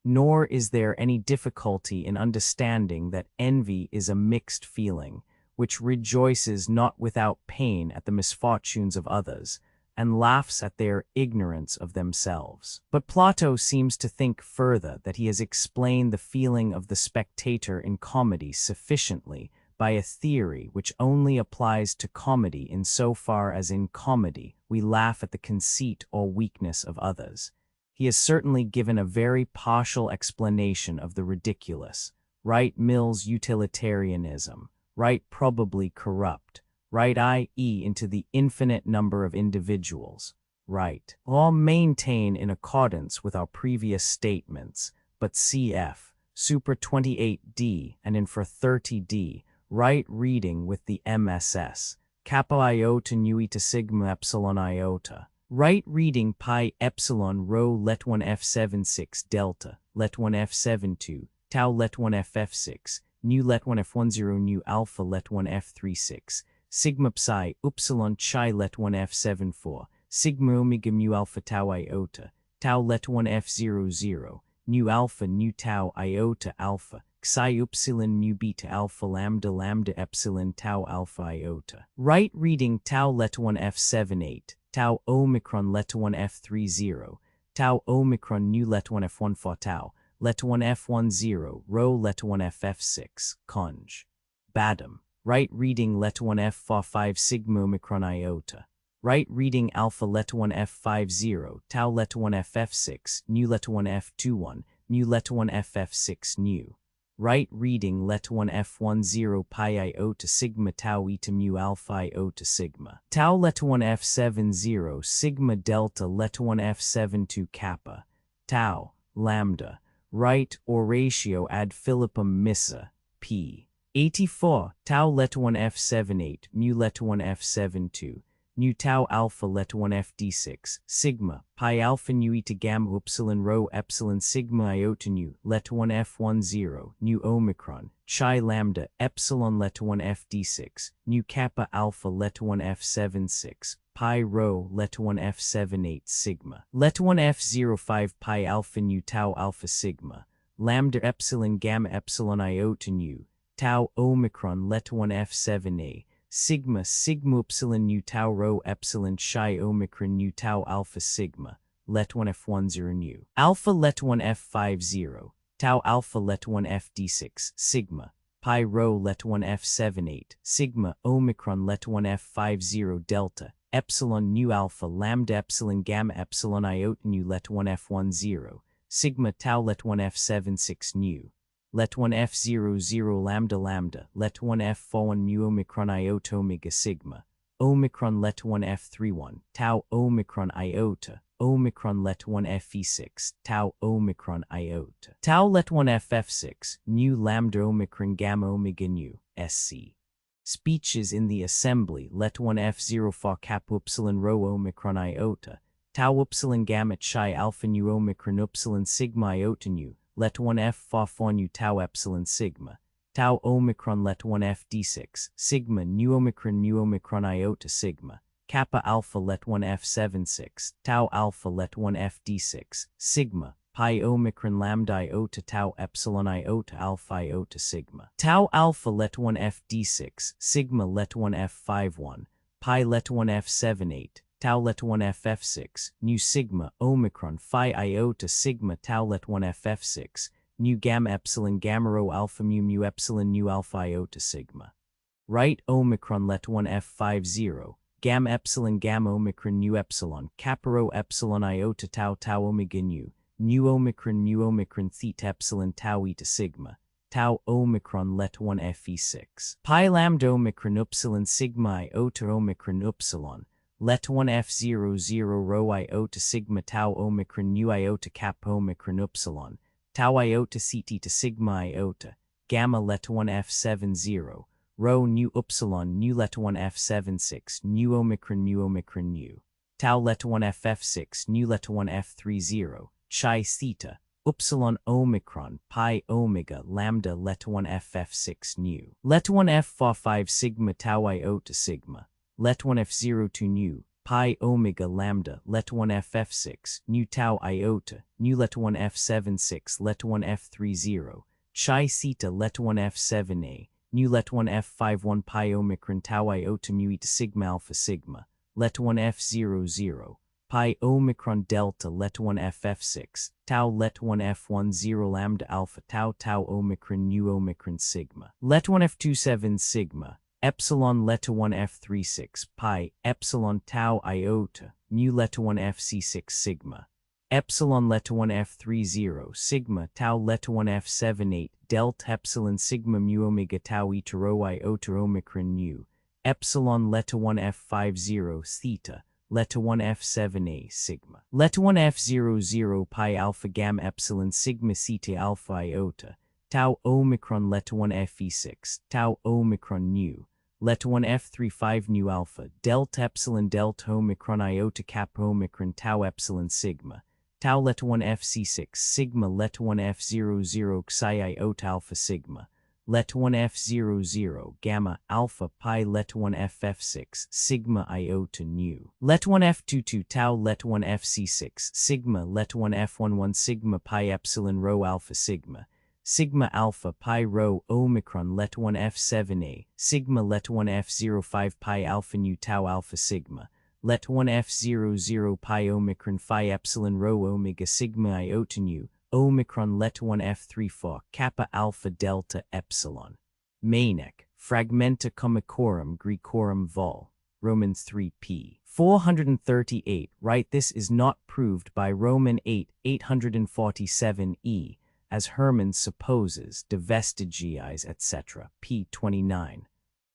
Nor is there any difficulty in understanding that envy is a mixed feeling, which rejoices not without pain at the misfortunes of others, and laughs at their ignorance of themselves. But Plato seems to think further that he has explained the feeling of the spectator in comedy sufficiently by a theory which only applies to comedy in so far as in comedy we laugh at the conceit or weakness of others. He has certainly given a very partial explanation of the ridiculous. Right Mill's utilitarianism. Right probably corrupt. Right i.e. into the infinite number of individuals. Right. All maintain in accordance with our previous statements, but cf. Super 28d and infra 30d. Right reading with the MSS. Kappa iota nu eta sigma epsilon iota. Right reading pi epsilon rho let 1 f76 delta, let 1 f72, tau let 1 ff6, nu let 1 f10 nu alpha let 1 f36, sigma psi upsilon chi let 1 f74, sigma omega mu alpha tau iota, tau let 1 f00, nu alpha nu tau iota alpha, psi upsilon mu beta alpha lambda lambda epsilon tau alpha iota. Right reading tau let 1 f78, tau omicron let 1 f30, tau omicron nu let 1 f1 fa tau, let 1 f10, rho let 1 ff6, conj. Badam. Right reading let 1 f fa 5 sigma omicron iota. Right reading alpha let 1 f50, tau let 1 ff6, nu let 1 f21, mu let 1 ff6 nu. Right reading let 1 f10 pi iota sigma tau eta mu alpha iota sigma. Tau let 1 f70 sigma delta let 1 f72 kappa. Tau, lambda. Right oratio ad Philippum missa, p. 84, tau let 1 f78 mu let 1 f72. Nu tau alpha let 1 fd6, sigma, pi alpha nu eta gamma upsilon rho epsilon sigma iota nu, let 1 f10, nu omicron, chi lambda, epsilon let 1 fd6, nu kappa alpha let 1 f76, pi rho let 1 f78 sigma, let 1 f05 pi alpha nu tau alpha sigma, lambda epsilon gamma epsilon iota nu, tau omicron let 1 f7a, sigma sigma upsilon nu tau rho epsilon chi omicron nu tau alpha sigma, let 1 f10 nu. Alpha let 1 f50, tau alpha let 1 fd6, sigma, pi rho let 1 f78, sigma omicron let 1 f50 delta, epsilon nu alpha lambda epsilon gamma epsilon iota nu let 1 f10, sigma tau let 1 f76 nu. Let 1 f00 lambda lambda, let 1 f41 mu omicron iota omega sigma, omicron let 1 f31, tau omicron iota, omicron let 1 fe6, tau omicron iota. Tau let 1 ff6, nu lambda omicron gamma omega nu, sc. Speeches in the assembly, let 1 f0 fa kappa upsilon rho omicron iota, tau upsilon gamma chi alpha nu omicron upsilon sigma iota nu, let 1 f fa nu tau epsilon sigma, tau omicron let 1f d6, sigma nu omicron iota sigma, kappa alpha let 1f 76, tau alpha let 1f d6, sigma, pi omicron lambda iota tau epsilon iota alpha iota sigma, tau alpha let 1f d6, sigma let 1f 51, pi let 1f 78, tau let 1f f6, nu sigma omicron phi iota sigma tau let 1f f6, nu gamma epsilon gamma rho alpha mu epsilon nu alpha iota sigma. Right omicron let 1f 50, gamma epsilon gamma omicron nu epsilon kappa rho epsilon iota tau tau omega nu omicron theta epsilon tau eta sigma, tau omicron let 1f e6, pi lambda omicron upsilon sigma iota omicron upsilon, let 1f00 rho iota sigma tau omicron nu iota kappa omicron upsilon, tau iota theta sigma iota, gamma let 1f70, rho nu upsilon nu let 1f76 nu omicron nu, tau let 1f6 nu let 1f30, chi theta, upsilon omicron pi omega lambda let 1f6 nu, let 1f5 sigma tau iota sigma, let 1f02 nu, pi omega lambda let 1f6 nu tau iota, nu let 1f76 let 1f30, chi theta let 1f7a, nu let 1f51 pi omicron tau iota mu eta sigma alpha sigma, let 1f00, pi omicron delta let 1f6, tau let 1f10 lambda alpha tau tau omicron nu omicron sigma, let 1f27 sigma, epsilon let 1f36 pi, epsilon tau iota, mu let 1f6 sigma, epsilon let 1f30 sigma tau let 1f78 delta epsilon sigma mu omega tau eta rho iota omicron nu, epsilon let 1f50 theta, let 1f7a sigma, let 1f00 pi alpha gamma epsilon sigma theta alpha iota, tau omicron let 1f6, tau omicron nu, let 1f35 nu alpha, delta epsilon delta omicron iota kappa omicron tau epsilon sigma, tau let 1f6 sigma let 1f00 psi iota alpha sigma, let 1f00 gamma alpha pi let 1f6 sigma iota nu, let 1f22 tau let 1f6 sigma let 1f11 sigma pi epsilon rho alpha sigma, sigma alpha pi rho omicron let 1f7a, sigma let 1f05 pi alpha nu tau alpha sigma, let 1f00 pi omicron phi epsilon rho omega sigma iota nu, omicron let 1f34 kappa alpha delta epsilon. Manek, Fragmenta Comicorum Grecorum Vol. Roman 3p. 438. Right, this is not proved by Roman 8, 847e, as Hermann supposes, de vestigiis etc. p. 29.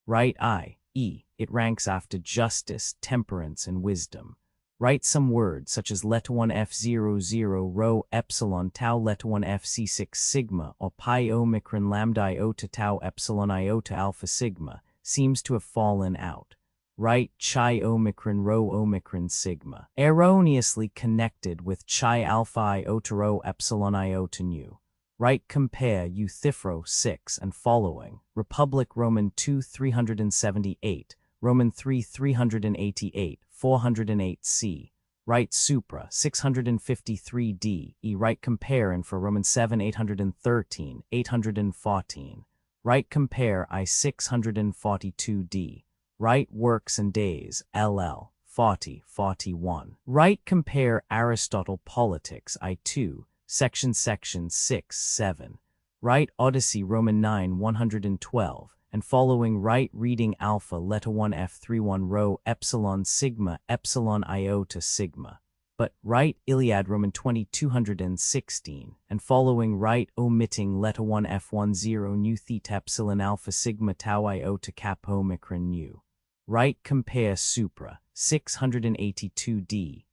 Right i.e., it ranks after justice, temperance, and wisdom. Write some words such as let 1f00 rho epsilon tau let 1f6 sigma or pi omicron lambda iota tau epsilon iota alpha sigma seems to have fallen out. Write chi omicron rho omicron sigma, erroneously connected with chi alpha iota rho epsilon iota nu. Write compare Euthyphro 6 and following, Republic Roman 2 378, Roman 3 388, 408c. Write supra 653d, write compare and for Roman 7 813, 814. Write compare I 642d. Write works and days, LL, 40, 41. Write compare Aristotle Politics I2, section 6, 7. Write Odyssey Roman 9, 112, and following write reading alpha leta 1f31 rho epsilon sigma epsilon iota sigma. But write Iliad Roman 20, 216, and following write omitting leta 1f10 nu theta epsilon alpha sigma tau iota kappa omicron nu. Write compare supra 682d,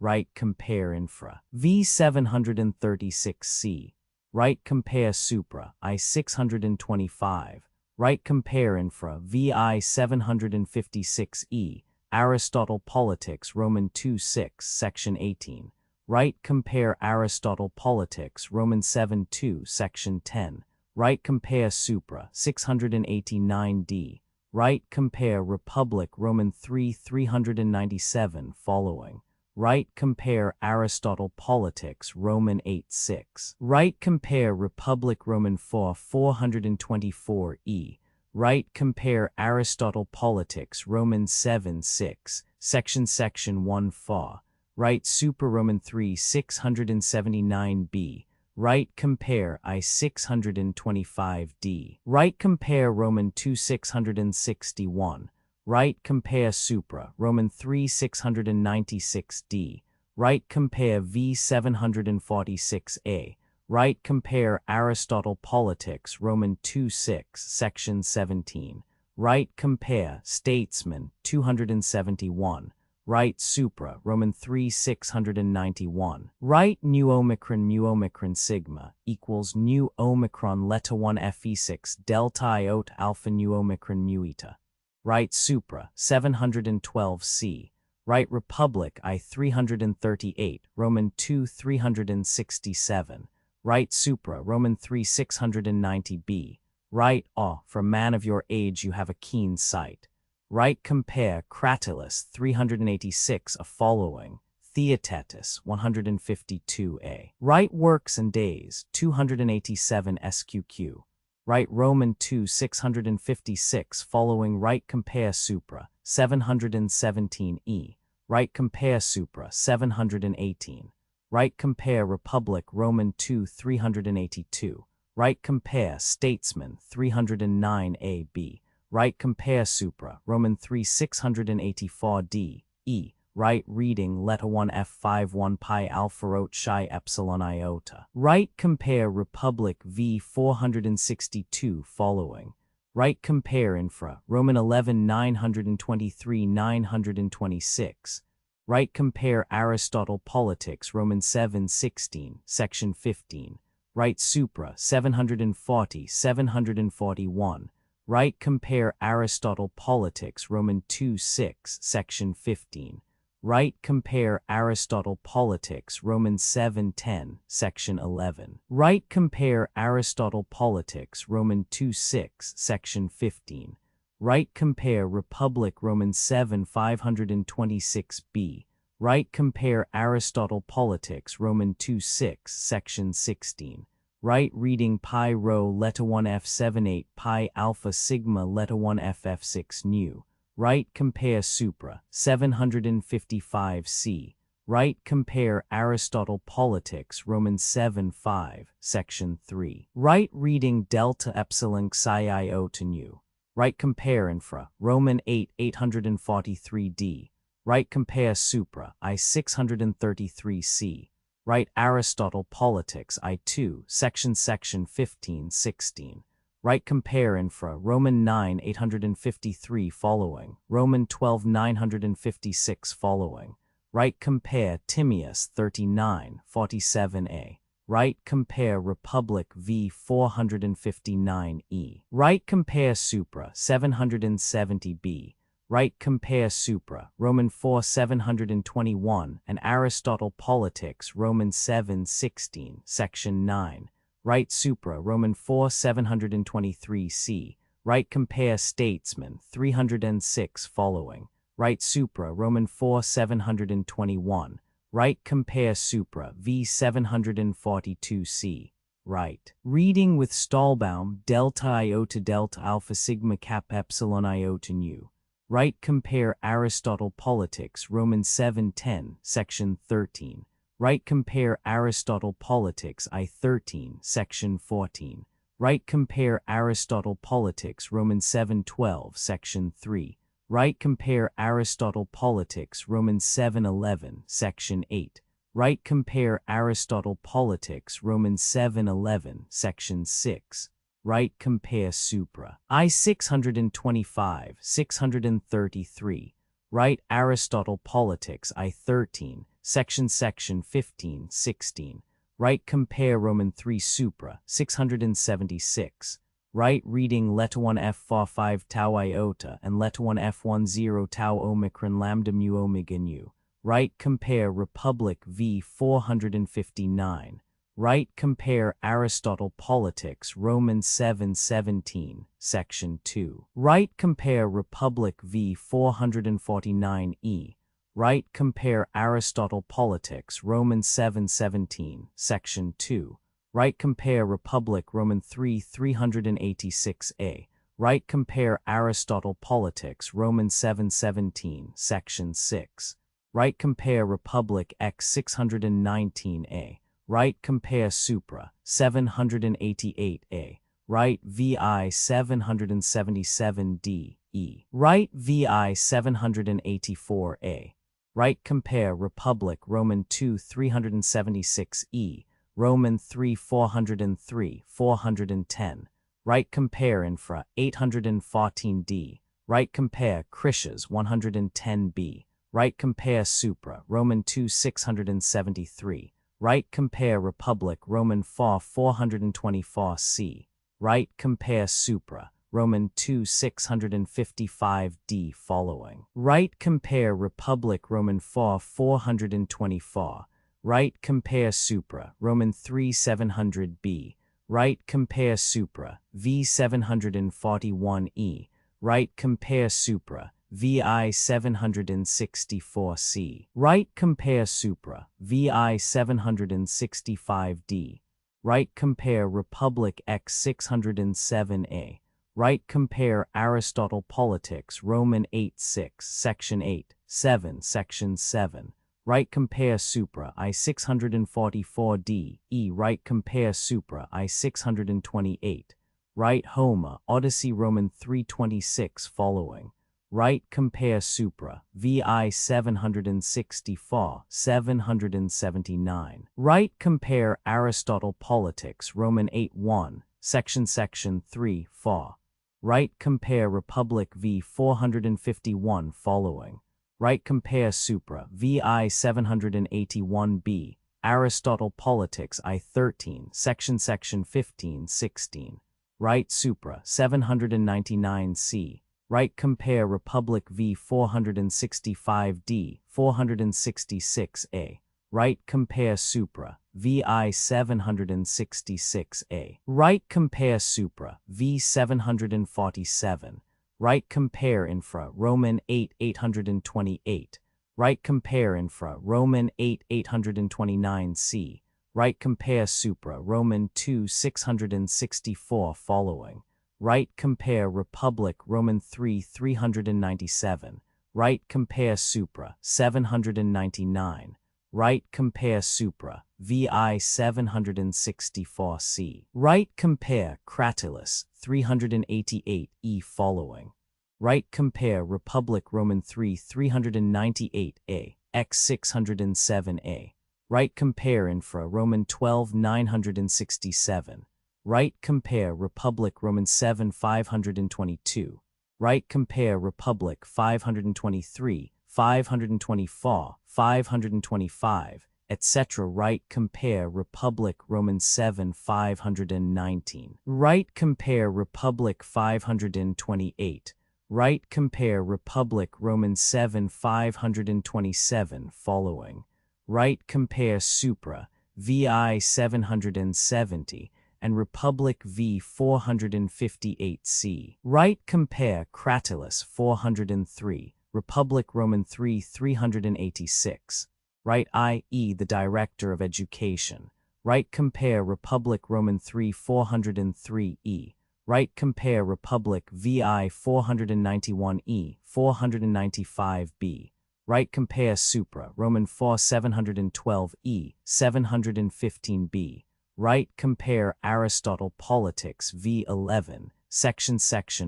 Write compare infra V736c. Write compare supra I 625. Write compare infra VI 756e. Aristotle Politics Roman 2 6 section 18. Write compare Aristotle Politics Roman 7 2 section 10. Right compare Supra 689d. Right compare Republic Roman 3 397 following. Right compare Aristotle Politics Roman 8:6. Right compare Republic Roman 4 424e. Right compare Aristotle Politics Roman 7:6. Section 1 4. Right Super Roman 3 679b. Right compare I 625d. Right compare Roman 2 661. Right compare Supra Roman 3 696d. Right compare V 746a. Right compare Aristotle Politics Roman 2 6 section 17. Right compare Statesman 271. Right Supra Roman 3 691. Right nu Omicron sigma equals nu Omicron letta 1 Fe6 delta iota alpha nu Omicron mu eta. Right Supra 712c. Right Republic I 338 Roman 2 367. Right Supra Roman 3 690b. Right for man of your age you have a keen sight. Right compare Cratylus 386 a following. Theaetetus 152a. Right Works and Days 287 SQQ. Right Roman 2 656 following. Right compare Supra 717e. Right compare Supra 718. Right compare Republic Roman 2 382. Right compare Statesman 309ab. Right compare Supra Roman 3 684d. E. Right reading Letta 1 F5 1 pi alpha rot chi epsilon iota. Right compare Republic V 462 following. Right compare Infra Roman 11 923 926. Right compare Aristotle Politics Roman 7 16 section 15. Right Supra 740 741. Right compare Aristotle Politics Roman 2 6 section 15. Right compare Aristotle Politics Roman 7 10 section 11. Right compare Aristotle Politics Roman 2 6 section 15. Right compare Republic Roman 7 526b. Right compare Aristotle Politics Roman 2 6 section 16. Right reading pi rho letta 1 f78 pi alpha sigma letta 1 ff6 nu. Right compare Supra 755c. Right compare Aristotle Politics Roman 7 5 section 3. Right reading delta epsilon psi iota nu. Right compare Infra Roman 8 843d. Right compare Supra I 633c. Right Aristotle Politics I2 section 15 16. Right compare Infra Roman 9 853 following. Roman 12 956 following. Right compare Timaeus 39 47a. Right compare Republic V 459e. Right compare Supra 770b. Right compare Supra Roman 4 721 and Aristotle Politics Roman 7 16 section 9. Right Supra Roman 4 723c. Right compare Statesman 306 following. Right Supra Roman 4 721. Right compare Supra V 742c. Right reading with Stahlbaum delta iota delta alpha sigma cap epsilon iota nu. Right compare Aristotle Politics Roman 7 10 section 13. Right compare Aristotle Politics I 13 section 14. Right compare Aristotle Politics Roman 7 12 section 3. Right compare Aristotle Politics Roman 7 11 section 8. Right compare Aristotle Politics Roman 7 11 section 6. Right compare Supra I 625 633. Right Aristotle Politics I 13 section 15 16. Right compare Roman 3 Supra 676. Right reading Letta 1 F 5 tau iota and Letta 1 F 10 tau omicron lambda mu omega nu. Right compare Republic V 459. Right compare Aristotle Politics Romans 7:17, Section 2. Right compare Republic v 449e. Right compare Aristotle Politics Romans 7:17, Section 2. Right compare Republic Roman 3 386a. Right compare Aristotle Politics Romans 7:17, Section 6. Right compare Republic X 619a. Right compare Supra 788a. Right VI 777d e. Right VI 784a. Right compare Republic Roman 2 376e. Roman 3 403 410. Right compare Infra 814d. Right compare Critias 110b. Right compare Supra Roman 2 673. Right compare Republic Roman 4 424c. Right compare Supra Roman 2 655d following. Right compare Republic Roman 4 424. Right compare Supra Roman 3 700b. Right compare Supra v 741e. Right compare Supra VI 764c. Right compare Supra VI 765d. Right compare Republic X 607a. Right compare Aristotle Politics Roman 8:6, Section 8, 7, Section 7. Right compare Supra I 644d e. Right compare Supra I 628. Right Homer Odyssey Roman 326 following. Right compare Supra VI 764 779. Right compare Aristotle Politics Roman 8:1, Section 3 4. Right compare Republic v 451 following. Right compare Supra VI 781b. Aristotle Politics I 13 Section 15 16. Right Supra 799c. Right compare Republic v 465d 466a. Right compare Supra VI 766a. Right compare Supra v 747. Right compare Infra Roman 8 828. Right compare Infra Roman 8 829c. Right compare Supra Roman 2 664 following. Right compare Republic Roman 3 397. Right compare Supra 799. Right compare Supra VI 764c. Right compare Cratylus 388e following. Right compare Republic Roman 3 398a x 607a. Right compare Infra Roman 12 967. Right compare Republic Roman 7 522. Right compare Republic 523, 524, 525, etc. Right compare Republic Roman 7 519. Right compare Republic 528. Right compare Republic Roman 7 527 following. Right compare Supra VI 770 and Republic v 458c. Right compare Cratylus 403, Republic Roman 3 386. Right i.e. the Director of Education. Right compare Republic Roman 3 403e. Right compare Republic VI 491e 495b. Right compare Supra Roman 4 712e 715b. Right compare Aristotle Politics v 11, Section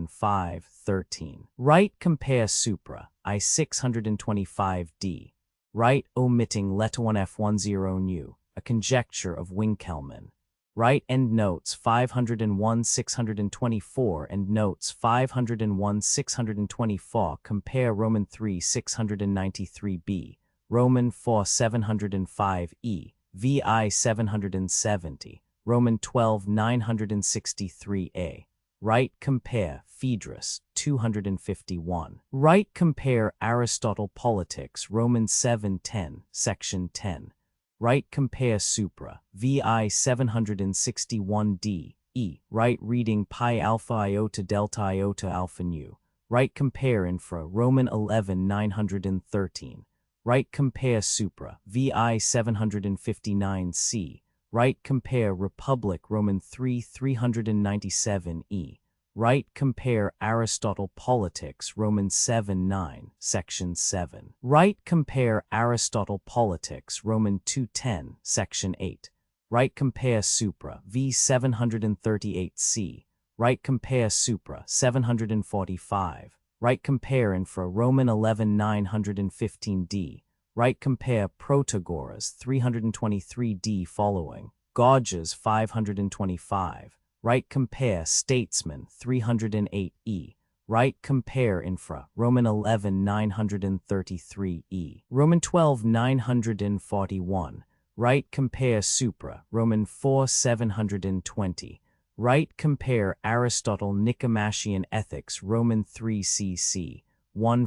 5 13. Right compare Supra I 625d. Right omitting Letter 1 F10 new, a conjecture of Winkelmann. Right endnotes 501 624 and notes 501 624 compare Roman 3 693b, Roman 4 705e, VI 770, Roman 12 963a. Right compare Phaedrus 251. Right compare Aristotle Politics Roman 7:10, Section 10. Right compare supra, VI 761D, E. Right reading pi alpha iota delta iota alpha nu. Right compare infra, Roman 11 913. Right compare supra, VI 759C. Right compare Republic, Roman 3 397E. Right compare Aristotle Politics, Roman 7 9, Section 7. Right compare Aristotle Politics, Roman 210, Section 8. Right compare supra, V 738C. Right compare supra, 745. Right compare infra, Roman 11 915D. Right compare Protagoras, 323D following. Gorgias, 525. Right compare Statesman, 308E. Right compare infra, Roman 11 933E. Roman 12 941. Right compare supra, Roman 4 720. Right compare Aristotle Nicomachean Ethics, Roman 3 CC 15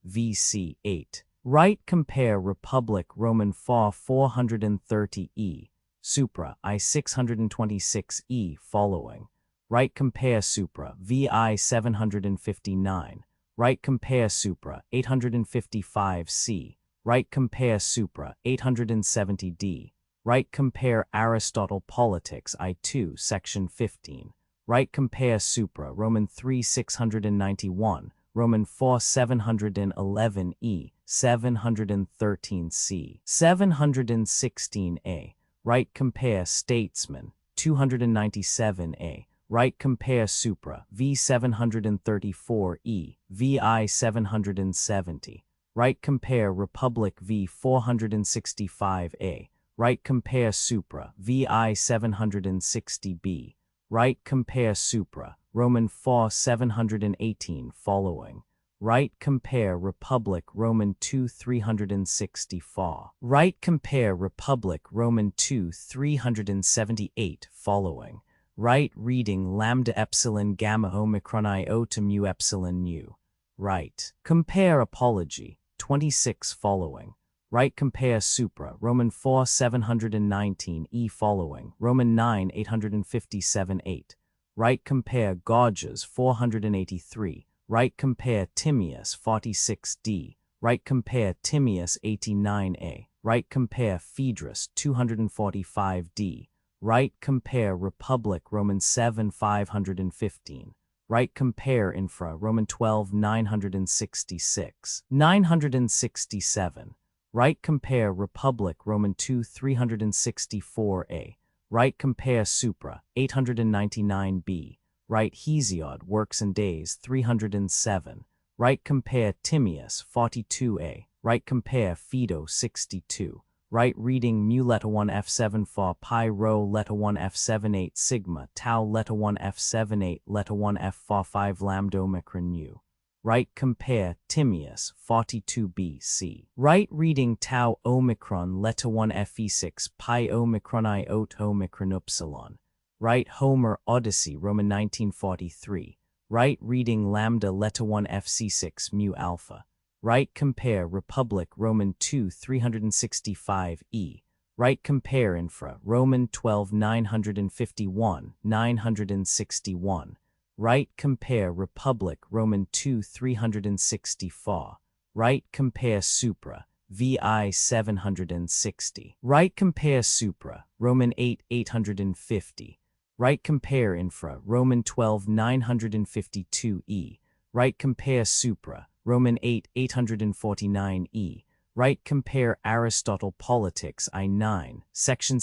VC 8. Right compare Republic, Roman 4 430E. Supra, I 626E following. Right compare supra, VI 759. Right compare supra, 855C. Right compare supra, 870D. Right compare Aristotle Politics, I2, Section 15. Right compare supra, Roman 3 691. Roman 4 711E, 713C, 716A. Right compare Statesman, 297A. Right compare supra, V 734E, VI 770. Right compare Republic, V 465A. Right compare supra, VI 760B. Right compare supra, Roman 4 718 following. Right compare Republic, Roman 2 364. Right compare Republic, Roman 2 378 following. Right reading lambda epsilon gamma omicron iota mu epsilon nu. Right compare Apology, 26 following. Right compare supra, Roman 4 719 E following. Roman 9 857 8. Right compare Gorgias, 483. Right compare Timaeus, 46D. Right compare Timaeus, 89A. Right compare Phaedrus, 245D. Right compare Republic, Roman 7 515. Right compare infra, Roman 12 966. 967. Right compare Republic, Roman 2 364A. Right compare supra, 899B. Right Hesiod, Works and Days, 307. Right compare Timaeus, 42A. Right compare Phaedo, 62. Right reading mu letta 1 f7 fa pi rho letta 1 f7 8 sigma tau letta 1 f7 8 letta 1 f fa 5 lambda omicron nu. Right compare Timaeus, 42 BC. Right reading tau omicron letta 1 fe6 pi omicron iota omicron upsilon. Right Homer Odyssey, Roman 1943. Right reading lambda letta 1 fc6 mu alpha. Right compare Republic, Roman 2 365E. Right compare infra, Roman 12 951 961. Right compare Republic, Roman 2 364. Right compare supra, VI 760. Right compare supra, Roman 8 850. Right compare infra, Roman 12 952E. Right compare supra, Roman 8 849E. Right compare Aristotle Politics, I9, section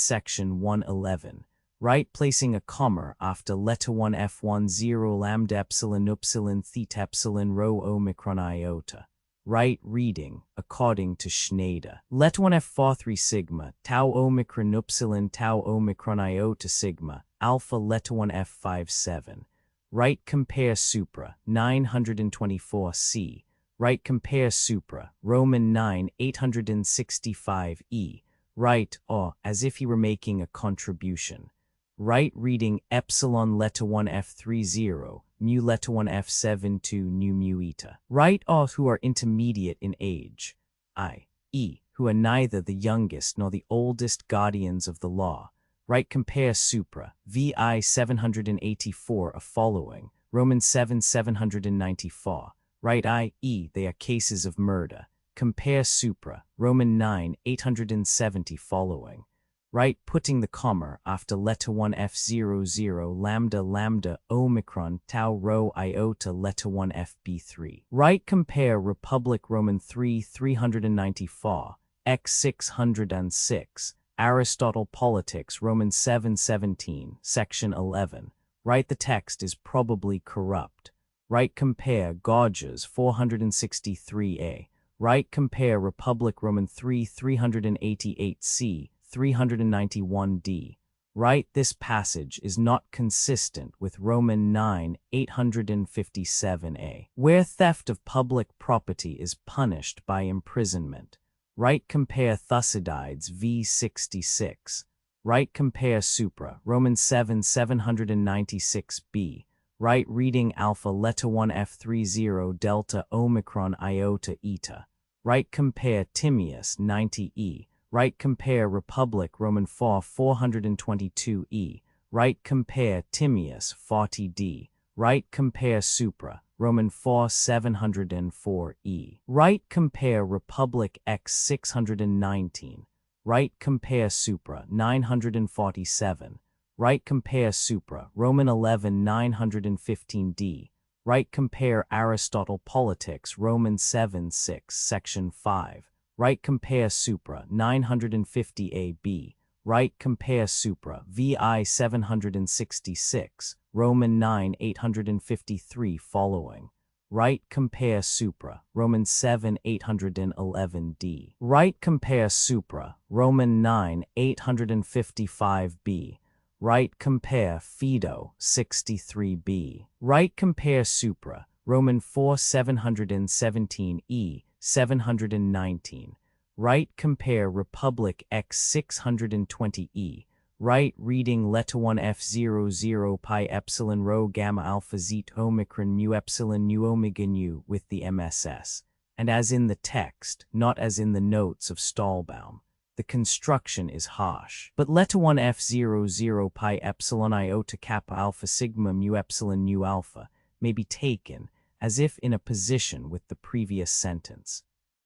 111. Right placing a comma after letter 1 f1 0 lambda epsilon upsilon theta epsilon rho omicron iota. Right reading, according to Schneider. Letter 1 f4 3 sigma, tau omicron upsilon tau omicron iota sigma, alpha letter 1 f5 7. Right compare supra, 924c. Right compare supra, Roman 9 865e. Right, or as if he were making a contribution. Right reading epsilon letter 1 f30, mu letter 1 f7 2 nu mu eta. Right, or who are intermediate in age, i.e., who are neither the youngest nor the oldest guardians of the law. Right, compare supra, vi 784 a following, Romans 7 794. Right, i.e. they are cases of murder. Compare supra, Roman 9 870 following. Right, putting the comma after letter 1 F00 lambda lambda omicron tau rho iota letter 1 FB3. Right, compare Republic Roman 3 394, X 606, Aristotle Politics Roman 717, section 11. Right, the text is probably corrupt. Right, compare Gorgias 463a. Right, compare Republic Roman 3 388c, 391d. Right, this passage is not consistent with Roman 9 857a, where theft of public property is punished by imprisonment. Right, compare Thucydides v 66. Right, compare supra, Roman 7 796b. Right, reading alpha letter 1 F30 delta omicron iota eta. Right, compare Timaeus 90e. Right, compare Republic Roman 4 422e. Right, compare Timaeus 40d. Right, compare supra, Roman 4 704e. Right, compare Republic X 619. Right, compare supra, 947. Right, compare supra, Roman 11 915d. Right, compare Aristotle Politics, Roman 7 6, section 5. Right, compare supra, 950ab. Right, compare supra, vi 766, Roman 9 853 following. Right, compare supra, Roman 7 811d. Right, compare supra, Roman 9 855b. Right, compare Phaedo 63b. Right, compare supra, Roman 4 717e, 719. Right, compare Republic X 620e. Right, reading letter 1 F00 pi epsilon rho gamma alpha zeta omicron mu epsilon nu omega nu with the MSS. And as in the text, not as in the notes of Stahlbaum, the construction is harsh. But letter 1 F00 pi epsilon iota kappa alpha sigma mu epsilon nu alpha may be taken as if in a position with the previous sentence.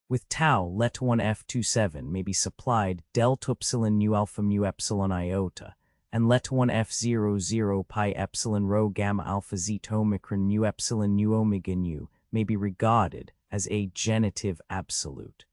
With tau, letter 1 F27 may be supplied delta epsilon nu alpha mu epsilon iota, and letter 1 F00 pi epsilon rho gamma alpha zeta omicron mu epsilon nu omega nu may be regarded as a genitive absolute.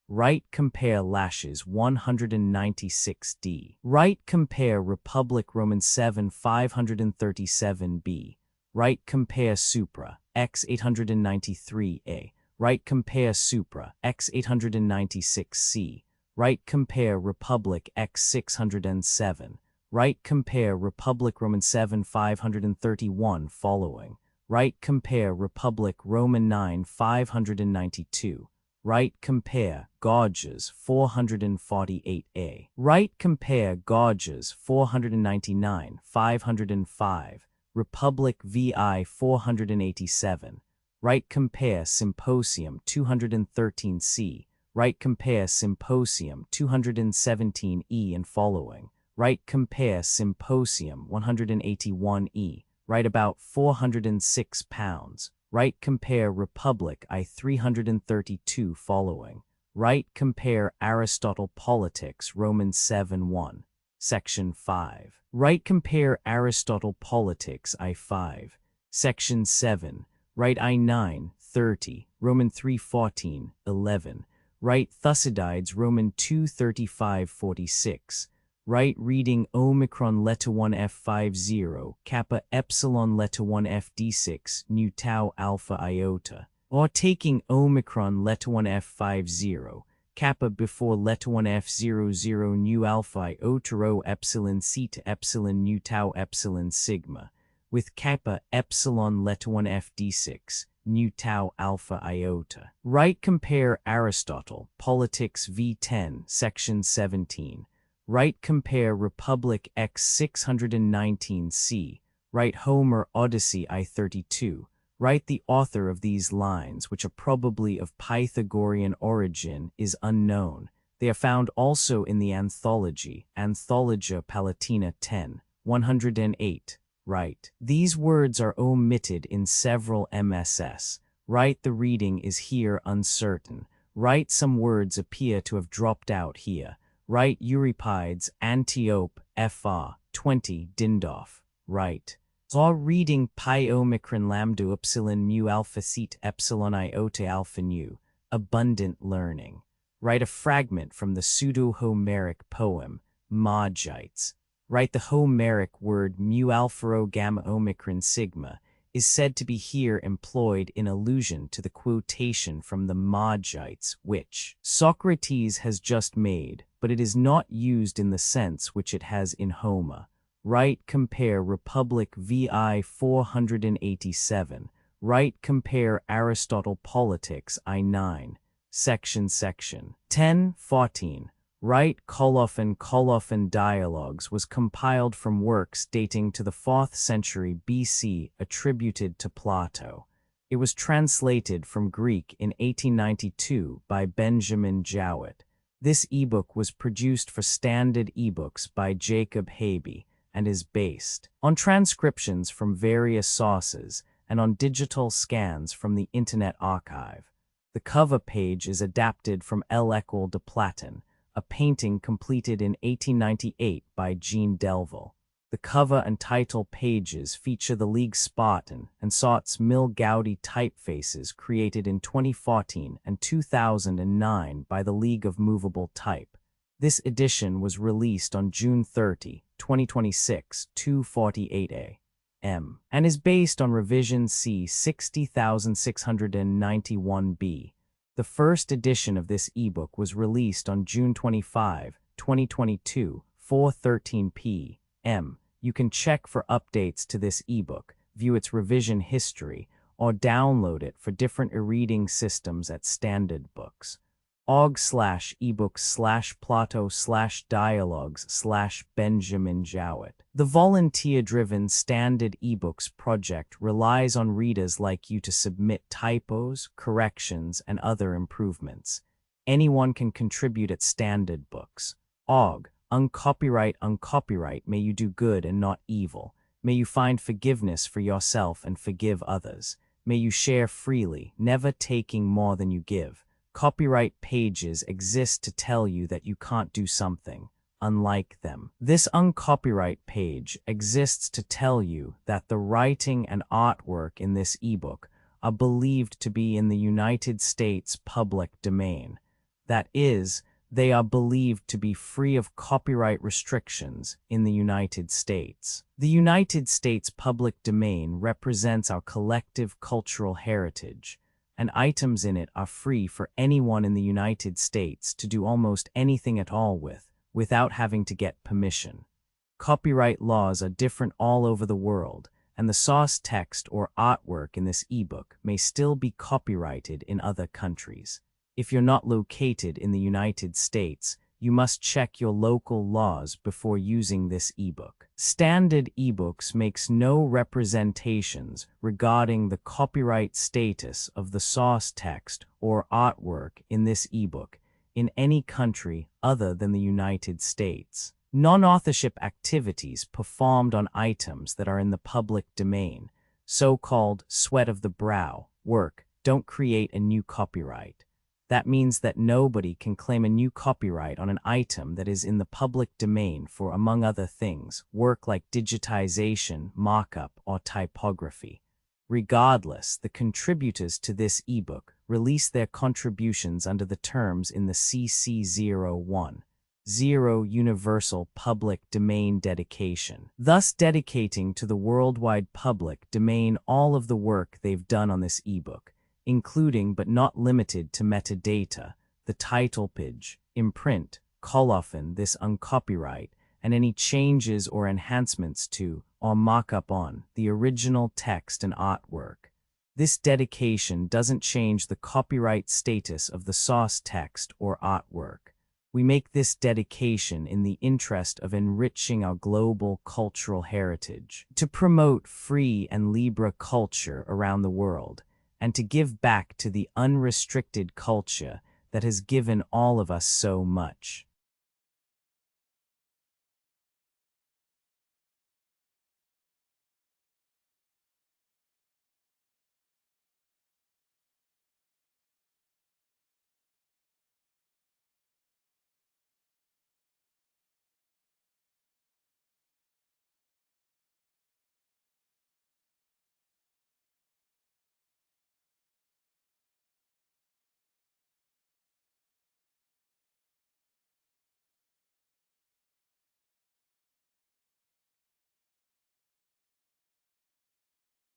Right, compare Lashes 196d. Right, compare Republic Roman 7 537b. Right, compare supra, X 893a. Right, compare supra, X 896c. Right, compare Republic X 607. Right, compare Republic Roman 7 531 following. Right, compare Republic Roman 9 592. Right, compare Gorgias 448a. Right, compare Gorgias 499, 505. Republic VI 487. Right, compare Symposium 213c. Right, compare Symposium 217e and following. Right, compare Symposium 181e. Right, about 406 pounds. Right, compare Republic I 332 following. Right, compare Aristotle Politics Roman 7 1, section 5. Right, compare Aristotle Politics I 5, section 7. Right, I 9 30, Roman 3 14 11. Right, Thucydides Roman 2 35 46. Right, reading omicron letter 1 F50, kappa epsilon letter 1 FD6, nu tau alpha iota. Or taking omicron letter 1 F50, kappa before letter 1 F00 nu alpha iota rho epsilon theta epsilon nu tau epsilon sigma, with kappa epsilon letter 1 FD6, nu tau alpha iota. Right, compare Aristotle, Politics V10, section 17. Right, compare Republic X 619c. Right, Homer Odyssey I32. Right, the author of these lines, which are probably of Pythagorean origin, is unknown, They are found also in the anthology, Anthologia Palatina 10, 108. Right. These words are omitted in several MSS. Right, the reading is here uncertain. Right, some words appear to have dropped out here. Right, Euripides, Antiope, FR, 20, Dindorf. Right. Law reading pi omicron lambda upsilon mu alpha seat epsilon iota alpha nu. Abundant learning. Write a fragment from the pseudo-Homeric poem, Magites. Write the Homeric word mu alpha rho gamma omicron sigma is said to be here employed in allusion to the quotation from the Magites which Socrates has just made, but it is not used in the sense which it has in Homer. Write compare Republic VI 487. Write compare Aristotle Politics I9. Section 10:14. Write Colophon Dialogues was compiled from works dating to the 4th century BC attributed to Plato. It was translated from Greek in 1892 by Benjamin Jowett. This ebook was produced for Standard eBooks by Jacob Habe and is based on transcriptions from various sources and on digital scans from the Internet Archive. The cover page is adapted from L'École de Platon, a painting completed in 1898 by Jean Delville. The cover and title pages feature the Ligue Spartan and Sots Mill Gaudi typefaces created in 2014 and 2009 by the League of Movable Type. This edition was released on June 30, 2026, 2:48 a.m. and is based on revision C 60691B. The first edition of this ebook was released on June 25, 2022, 4:13 p.m. You can check for updates to this ebook, view its revision history, or download it for different e-reading systems at Standard Books. org/ebooks/plato/dialogues/Benjamin Jowett. The volunteer-driven Standard eBooks project relies on readers like you to submit typos, corrections, and other improvements. Anyone can contribute at Standard Books. Uncopyright, may you do good and not evil. May you find forgiveness for yourself and forgive others. May you share freely, never taking more than you give. Copyright pages exist to tell you that you can't do something, unlike them. This uncopyright page exists to tell you that the writing and artwork in this ebook are believed to be in the United States public domain. That is, they are believed to be free of copyright restrictions in the United States. The United States public domain represents our collective cultural heritage, and items in it are free for anyone in the United States to do almost anything at all with, without having to get permission. Copyright laws are different all over the world, and the source text or artwork in this ebook may still be copyrighted in other countries. If you're not located in the United States, you must check your local laws before using this ebook. Standard eBooks makes no representations regarding the copyright status of the source text or artwork in this ebook in any country other than the United States. Non-authorship activities performed on items that are in the public domain, so-called sweat of the brow, work, don't create a new copyright. That means that nobody can claim a new copyright on an item that is in the public domain for, among other things, work like digitization, markup, or typography. Regardless, the contributors to this ebook release their contributions under the terms in the CC01, Universal Public Domain Dedication, thus dedicating to the worldwide public domain all of the work they've done on this ebook, including but not limited to metadata, the title page, imprint, colophon, this uncopyright, and any changes or enhancements to, or markup on, the original text and artwork. This dedication doesn't change the copyright status of the source text or artwork. We make this dedication in the interest of enriching our global cultural heritage, to promote free and libre culture around the world, and to give back to the unrestricted culture that has given all of us so much.